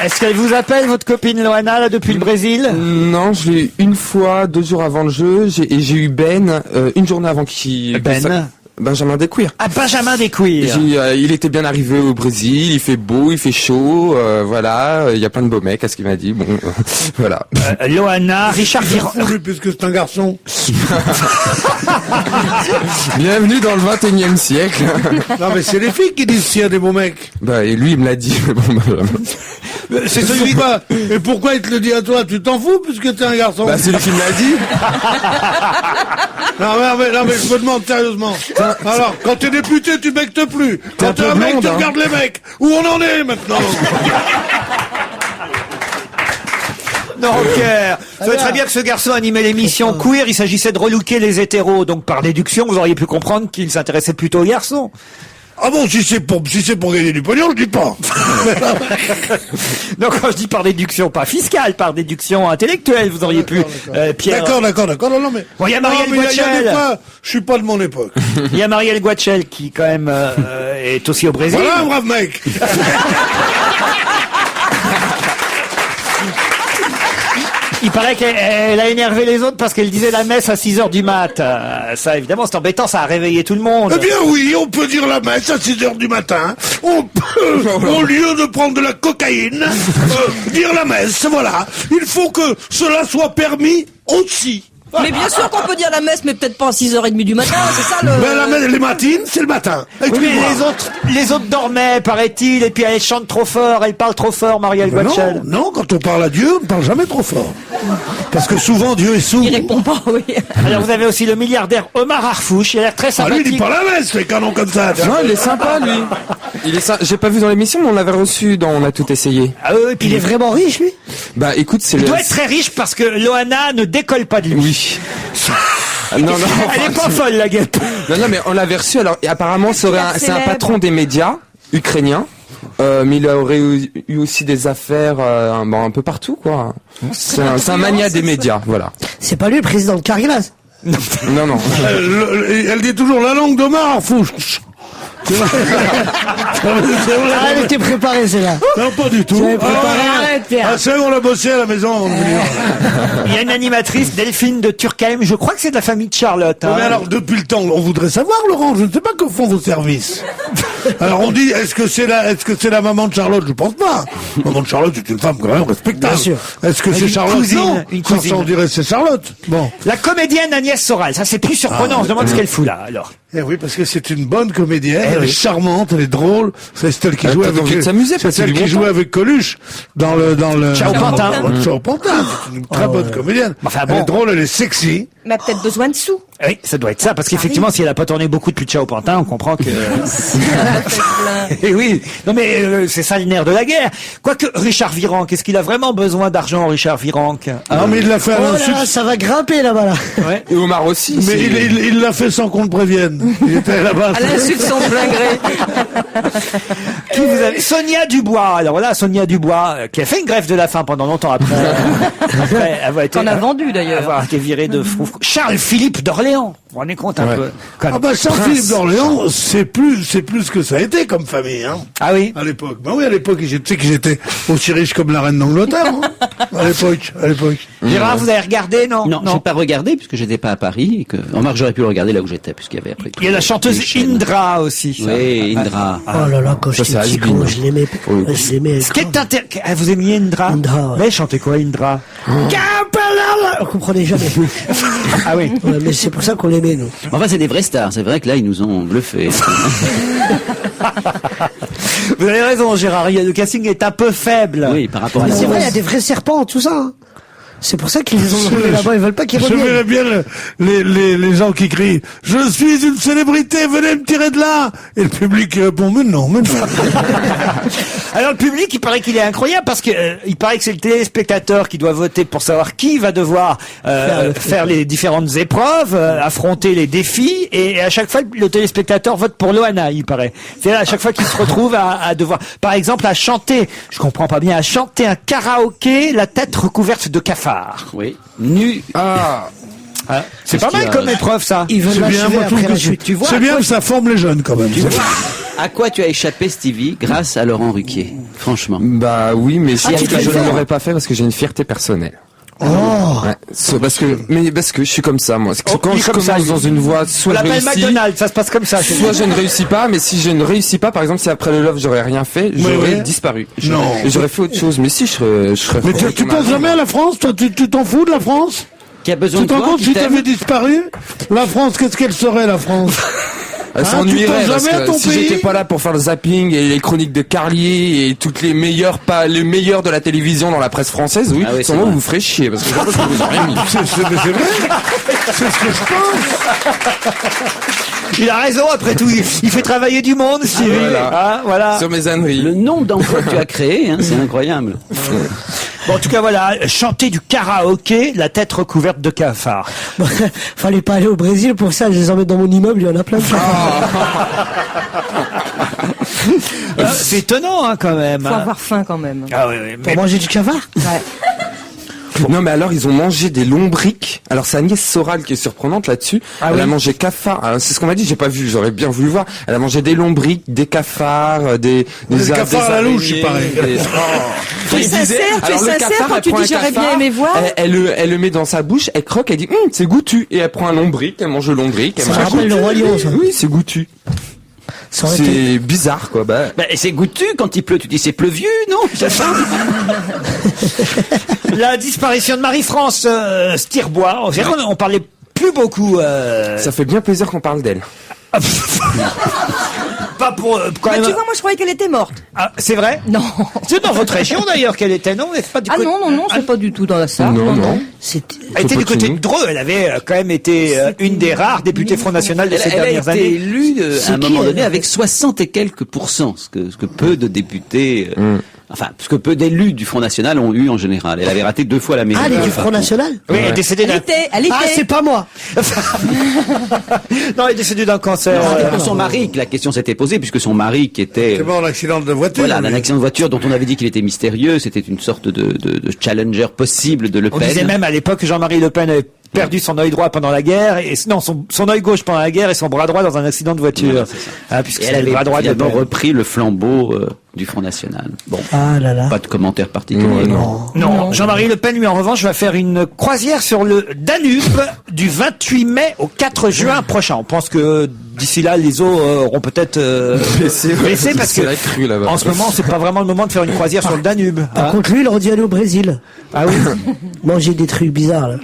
Est-ce qu'elle vous appelle, votre copine Loana, là, depuis le Brésil? Non, je l'ai eu une fois, 2 jours avant le jeu, et j'ai eu Ben, une journée avant qu'il... Ben Benjamin Desquire. Ah, Benjamin Desquire. Il était bien arrivé au Brésil, il fait beau, il fait chaud, voilà, il y a plein de beaux mecs, à ce qu'il m'a dit, bon, voilà. Loana, Richard Viran. Puisque c'est un garçon. Bienvenue dans le 21e siècle. Non, mais c'est les filles qui disent s'il y a des beaux mecs. Bah, et lui, il me l'a dit, mais bon, C'est celui quoi. Et pourquoi il te le dit à toi? Tu t'en fous puisque t'es un garçon? bah, c'est lui qui me l'a dit. Non, mais je me demande sérieusement. Alors, quand t'es député, tu bectes plus. Quand t'es un mec, blonde, tu hein. regardes les mecs. Où on en est maintenant? Non, Pierre. Vous savez très bien que ce garçon animait l'émission Queer. Il s'agissait de relooker les hétéros. Donc, par déduction, vous auriez pu comprendre qu'il s'intéressait plutôt aux garçons. Ah bon, si c'est pour gagner du pognon, je dis pas. Donc, quand je dis par déduction, pas fiscale, par déduction intellectuelle, vous auriez pu, Pierre. D'accord. Non, mais. Bon, il y a Marielle il y a des Guachel. fois, je suis pas de mon époque. Il y a Marielle Guachel qui, quand même, est aussi au Brésil. Voilà un brave mec. Il paraît qu'elle a énervé les autres parce qu'elle disait la messe à 6h du mat. Ça, évidemment, c'est embêtant, ça a réveillé tout le monde. Eh bien oui, on peut dire la messe à 6h du matin. On peut, au lieu de prendre de la cocaïne, dire la messe, voilà. Il faut que cela soit permis aussi. Mais bien sûr qu'on peut dire la messe, mais peut-être pas à 6h30 du matin, c'est ça le... Ben la messe, les matines, c'est le matin. Oui, mais les autres dormaient, paraît-il, et puis elle chante trop fort, elle parle trop fort, Marielle Guachel. Non, quand on parle à Dieu, on ne parle jamais trop fort. Parce que souvent, Dieu est sourd. Il répond pas, oui. Alors vous avez aussi le milliardaire Omar Harfouch, il a l'air très Ah, sympathique. lui, il dit pas la messe, les canons comme ça. Non, il est sympa, lui. J'ai pas vu dans l'émission, mais on l'avait reçu dans On a tout essayé. Ah oui, et puis Il est vraiment riche, lui? Bah, écoute, c'est il doit être très riche parce que Loana ne décolle pas de lui. Oui. Non, Elle est pas folle, la guêpe. Non, mais on l'avait reçu. Alors, et apparemment, c'est un patron des médias ukrainien. Mais il aurait eu aussi des affaires un peu partout, quoi. C'est un mania des médias, voilà. C'est pas lui le président de Carglass. Non. Elle dit toujours la langue d'Omar Harfouch. C'est vrai. Ah, elle était préparée, celle-là. Non, pas du tout. J'avais préparé. Arrête, Pierre. Ah, c'est vrai, on l'a bossé à la maison avant de venir. Il y a une animatrice, Delphine de Turckheim, je crois que c'est de la famille de Charlotte. Non, mais alors, depuis le temps, on voudrait savoir, Laurent, je ne sais pas que font vos services. Alors, on dit, est-ce que c'est la maman de Charlotte? Je pense pas. Maman de Charlotte, c'est une femme quand même respectable. Bien sûr. Est-ce que Avec c'est une Charlotte? cousine, Non. une Ça, cousine. on dirait que c'est Charlotte. Bon. La comédienne Agnès Soral, ça c'est plus surprenant, on se demande ce qu'elle fout là, alors. Eh oui, parce que c'est une bonne comédienne, elle est oui. charmante, elle est drôle. C'est celle qui Elle jouait a avec, envie de s'amuser, c'est parce celle qu'il qui est jouait avec Coluche dans le Ciao Pantin. Ciao Pantin. C'est une très bonne comédienne. Enfin, Elle bon. est drôle, elle est sexy. Mais elle a peut-être besoin de sous. Oui, ça doit être ça, parce qu'effectivement, si elle a pas tourné beaucoup depuis Ciao Pantin, on comprend que... Et oui, non mais c'est ça le nerf de la guerre. Quoique Richard Virenque, qu'est-ce qu'il a vraiment besoin d'argent, Richard Virenque? Non, mais il l'a fait à Oh l'insu. là, ça va grimper là-bas, là. Ouais. Et Omar aussi. Mais c'est- il l'a fait sans qu'on le prévienne. Il était là-bas. À l'insu de son plein gré. Qui vous avez Sonia Dubois. Alors voilà, Sonia Dubois, qui a fait une grève de la faim pendant longtemps après. Après avoir été, Qu'on a vendu d'ailleurs. avoir été viré de Froufrou. Charles-Philippe d'Orléans. Vous vous rendez compte un Ouais. peu? Quand même. Ah bah Saint-Philippe d'Orléans, c'est plus ce que ça a été comme famille, hein. Ah oui? À l'époque. Bah oui, à l'époque, tu sais que j'étais aussi riche comme la reine d'Angleterre, hein. À l'époque. Gérard, vous avez regardé, non? Non, j'ai pas regardé puisque j'étais pas à Paris. Et que... Remarque, j'aurais pu le regarder là où j'étais puisqu'il y avait après. Il y a la chanteuse Indra aussi. Oui, Indra. Oh là là, quand j'étais c'est petit, has-been. comment je l'aimais. Je l'aimais. Ce qui est intéressant. Vous aimiez Indra? Indra, ouais. Mais chantez quoi, Indra? On comprenait jamais. Ah oui. Ouais, mais c'est pour ça qu'on l'aimait, nous. Enfin, c'est des vrais stars. C'est vrai que là, ils nous ont bluffés. Vous avez raison, Gérard. Le casting est un peu faible. Oui, par rapport à Mais la c'est vrai, il y a des vrais serpents, tout ça. Hein. C'est pour ça qu'ils les ont envoyés là-bas, ils veulent pas qu'ils Je verrais reviennent. bien les gens qui crient « Je suis une célébrité, venez me tirer de là !» Et le public qui répond « Mais non, mais non !» Alors le public, il paraît qu'il est incroyable parce que il paraît que c'est le téléspectateur qui doit voter pour savoir qui va devoir faire les différentes épreuves, affronter les défis, et à chaque fois le téléspectateur vote pour Loana, il paraît. C'est à chaque fois qu'il se retrouve à devoir, par exemple, à chanter, je comprends pas bien, à chanter un karaoké, la tête recouverte de cafards. Oui. Nu. Ah. Hein, c'est pas Qu'est-ce mal qu'il y a, comme épreuve ça. Ils veulent C'est bien, l'achever moi, je trouve après la que chute. Tu vois, c'est bien que ça forme les jeunes, quand même. À quoi tu as échappé, Stevie, grâce à Laurent Ruquier? Franchement. Bah oui, mais si tu te je fais ne faire. l'aurais pas fait parce que j'ai une fierté personnelle. Oh. Ouais, parce que je suis comme ça, moi. Oh, Quand il est je comme commence ça, dans une voie, On soit je l'appelle réussis, McDonald's, ça se passe comme ça. chez soit nous. je ne réussis pas, mais si je ne réussis pas, par exemple, si après le love j'aurais rien fait, j'aurais oui. disparu. Non. J'aurais fait autre chose, mais si je serais Mais tu penses jamais à la France, toi, tu t'en fous de la France? Qui a besoin Tu de t'en toi, compte qui si t'aime. t'avais disparu? La France, qu'est-ce qu'elle serait, la France? Elle tu s'ennuierait penses parce jamais à que ton si pays j'étais pas là pour faire le zapping et les chroniques de Carlier et toutes les meilleurs les meilleurs de la télévision dans la presse française, oui, Ah oui, sans c'est moi vrai. vous ferez chier parce que je pense que vous aurez rien mis. Mais c'est vrai. C'est ce que je pense. Il a raison, après tout. Il fait travailler du monde, Stevie. voilà. Ah, voilà. Sur mes âneries. Le nombre d'emplois que tu as créé, c'est incroyable. Bon, en tout cas, voilà. Chanter du karaoké, la tête recouverte de cafards. Fallait pas aller au Brésil pour ça, je les emmène dans mon immeuble, il y en a plein de C'est étonnant, hein, quand même. Faut hein. avoir faim quand même. Ah oui, oui. Pour manger du cavard. Ouais. Non mais alors ils ont mangé des lombrics. Alors c'est Agnès Soral qui est surprenante là-dessus. Ah Elle oui. a mangé cafards. Alors, c'est ce qu'on m'a dit, j'ai pas vu, j'aurais bien voulu voir. Elle a mangé des lombrics, des cafards, des cafards à la louche, il paraît. T'es sincère, tu es sincère quand tu dis j'aurais bien aimé voir. Elle le met dans sa bouche, elle croque, elle dit c'est goûtu. Et elle prend un lombric, elle mange le lombric. Elle Ça mange rappelle le Roi Lion, ça. Oui, c'est goûtu. Ça aurait été... C'est bizarre quoi. Bah, Et c'est goûtu quand il pleut, tu dis c'est pleuvieux, non? La disparition de Marie-France Stirbois. C'est vrai qu'on parlait plus beaucoup. ça fait bien plaisir qu'on parle d'elle. Pas pour quand Ah, même. tu vois, moi je croyais qu'elle était morte. Ah, c'est vrai. Non. C'est dans votre région d'ailleurs qu'elle était, non? Vous êtes pas du Ah côté- non, c'est pas du tout dans la salle. Non. C'était... Elle était du côté Continue. de Dreux. Elle avait quand même été une des rares députées Front National de ces Elle a dernières été années. élue à un qui, moment elle donné avec 60 et quelques pourcents, ce que peu de députés, enfin, ce que peu d'élus du Front National ont eu en général. Elle avait raté 2 fois la mairie. Ah, elle est du Front National? Oui, elle est décédée Elle d'un. était. Ah, c'est pas moi. Non, elle est décédée d'un cancer. C'était pour son mari que la question s'était posée, puisque son mari qui était C'est mort d'accident de voiture. voilà, lui. d'un accident de voiture dont on avait dit qu'il était mystérieux, c'était une sorte de challenger possible de Le On Pen. disait même à l'époque que Jean-Marie Le Pen avait perdu son œil droit pendant la guerre, et non, son œil gauche pendant la guerre et son bras droit dans un accident de voiture. Voilà, c'est ça. Ah, puisque Et c'est elle le avait bras droit de Le finalement Pen. repris le flambeau du Front National. Bon, Ah là là. pas de commentaire particulier. Non, Jean-Marie Le Pen, lui, en revanche, va faire une croisière sur le Danube du 28 mai au 4 juin prochain. On pense que d'ici là, les eaux auront peut-être baissé parce que c'est la crue là-bas. en ce moment, c'est pas vraiment le moment de faire une croisière sur le Danube. Par contre, lui, il aurait dû aller au Brésil. Ah oui. Manger des trucs bizarres, là.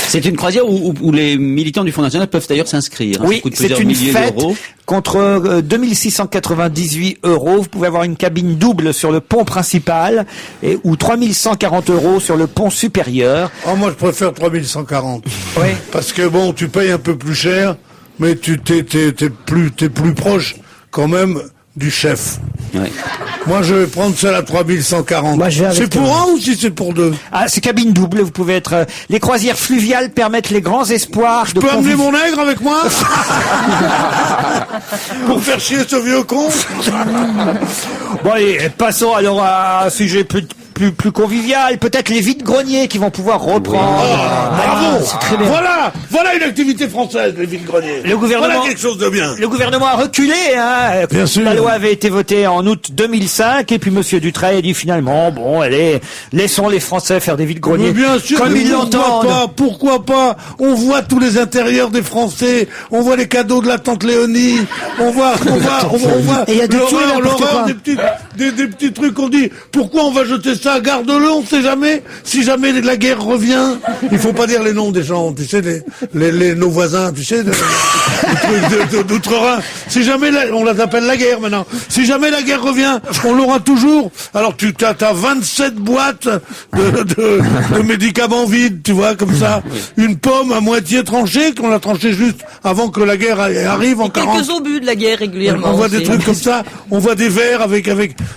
C'est une croisière où les militants du Front National peuvent d'ailleurs s'inscrire. Ça Oui, coûte c'est plusieurs une milliers fête d'euros. contre 2698 €. Vous pouvez avoir une cabine double sur le pont principal ou 3140 € sur le pont supérieur. Oh, moi, je préfère 3140. Oui. Parce que bon, tu payes un peu plus cher, mais t'es plus proche, quand même, du chef. Ouais. Moi, je vais prendre celle à 3140. Moi, je vais avec C'est pour toi. un ou si c'est pour deux? Ah, c'est cabine double. Vous pouvez être. Les croisières fluviales permettent les grands espoirs. Je peux amener mon nègre avec moi? Pour faire chier ce vieux con? Bon, allez, passons alors à un sujet plus convivial. Peut-être les vides-greniers qui vont pouvoir reprendre. Bravo! c'est très bien. Voilà une activité française, les vides-greniers. Le gouvernement- Voilà quelque chose de bien. Le gouvernement a reculé, hein. Bien sûr. La loi avait été votée en août 2005 et puis Monsieur Dutraye a dit finalement, bon, allez, laissons les Français faire des vides-greniers. Mais bien sûr, comme mais ils l'entendent. pourquoi pas? On voit tous les intérieurs des Français, on voit les cadeaux de la tante Léonie, on voit Et il y a de tout et n'importe l'horreur quoi. des petits trucs qu'on dit. Pourquoi on va jeter ça? Garde-le, on sait jamais. Si jamais la guerre revient, il faut pas dire les noms des gens, tu sais, nos voisins, tu sais, d'outre-Rhin. Si jamais on les appelle la guerre maintenant. Si jamais la guerre revient, on l'aura toujours. Alors tu t'as 27 boîtes de médicaments vides, tu vois, comme ça. Une pomme à moitié tranchée, qu'on a tranchée juste avant que la guerre arrive en 40. Quelques obus de la guerre régulièrement. On voit des aussi. trucs comme ça, on voit des verres avec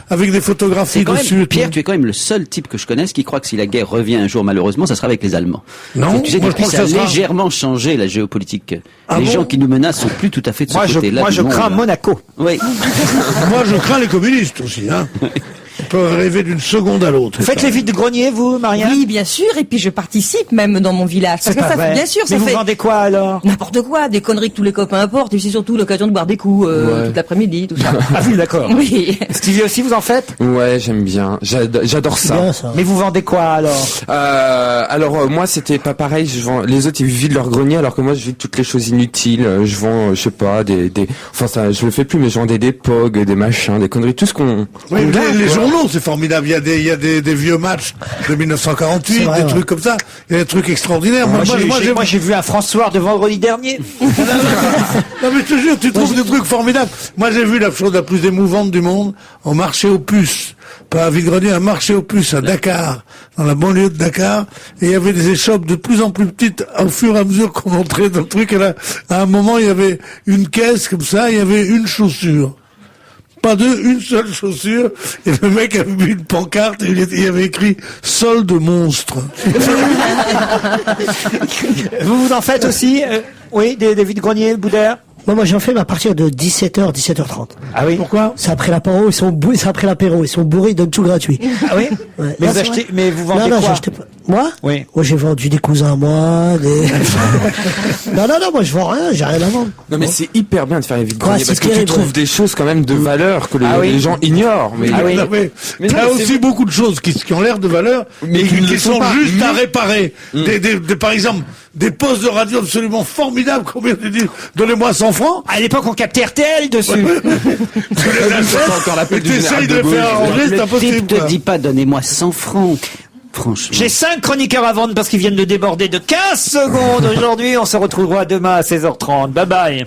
des photographies C'est quand dessus. même, Pierre, tu es quand même le seul type que je connaisse qui croit que si la guerre revient un jour, malheureusement, ça sera avec les Allemands. Non, Tu sais, moi, je depuis, pense ça a que ça sera- légèrement changé la géopolitique. Ah les bon gens qui nous menacent sont plus tout à fait de ce Moi, côté-là. je du monde, crains là. Monaco. Oui. Moi, je crains les communistes aussi, hein. peuvent rêver d'une seconde à l'autre. Vous faites les vides-greniers, vous, Marianne? Oui, bien sûr, et puis je participe même dans mon village. Parce C'est que pas ça, vrai. bien sûr, Mais ça vous fait vendez quoi alors? n'importe quoi, des conneries que tous les copains apportent, et c'est surtout l'occasion de boire des coups toute l'après-midi, tout ça. Ah oui, d'accord. Oui. Stevie aussi, vous en faites? Ouais, j'aime bien. J'adore C'est ça. bien ça. Mais vous vendez quoi alors? Alors moi c'était pas pareil. Je vends. Les autres ils vident leur grenier alors que moi je vide toutes les choses inutiles. Je vends, je sais pas, enfin ça, je le fais plus, mais je vendais des POG, des machins, des conneries, tout ce qu'on. Oui, qu'on garde, les quoi. journaux, c'est formidable. Il y a des vieux matchs de 1948, C'est vrai, des ouais. trucs comme ça. Il y a des trucs extraordinaires. Moi, J'ai vu un François de vendredi dernier. Non mais je te jure, tu trouves des trucs formidables. Moi j'ai vu la chose la plus émouvante du monde au marché aux puces. Pas à Vide-Grenier, un marché aux puces à Dakar, dans la banlieue de Dakar. Et il y avait des échoppes de plus en plus petites au fur et à mesure qu'on entrait dans le truc. Et là, à un moment, il y avait une caisse comme ça, il y avait une chaussure. Pas deux, une seule chaussure. Et le mec avait mis une pancarte et il y avait écrit « Solde monstre ». Vous en faites aussi? Oui, des vides-greniers, Boudère? Moi, j'en fais à partir de 17h, 17h30. Ah oui? Pourquoi? C'est après l'apéro, c'est après l'apéro, ils sont bourrés, ils donnent tout gratuit. Ah oui? Ouais. Mais Non, vous c'est achetez, vrai. mais vous vendez Non, quoi? j'achetais pas. Moi? Oui. Moi, j'ai vendu des cousins à moi, non, moi, je vends rien, j'ai rien à vendre. Non mais c'est hyper bien de faire les vides Quoi, greniers c'est parce que tu terrible. trouves des choses quand même de valeur que Ah oui. les gens ignorent. Mais Ah oui. Non, mais Mais t'as non, mais aussi c'est- beaucoup de choses qui ont l'air de valeur, Mais et qui ne qui le sont sont pas. juste à Mmh. réparer. Par exemple, des postes de radio absolument formidables. Combien tu dis? Donnez-moi 100 francs. À l'époque, on captait RTL dessus. Tu les achètes, encore l'appel et du t'essayes général de de les Gaulle. faire arranger, c'est Le impossible. type te quoi. dit pas donnez-moi 100 francs. Franchement. J'ai 5 chroniqueurs à vendre parce qu'ils viennent de déborder de 15 secondes aujourd'hui. On se retrouvera demain à 16h30. Bye bye.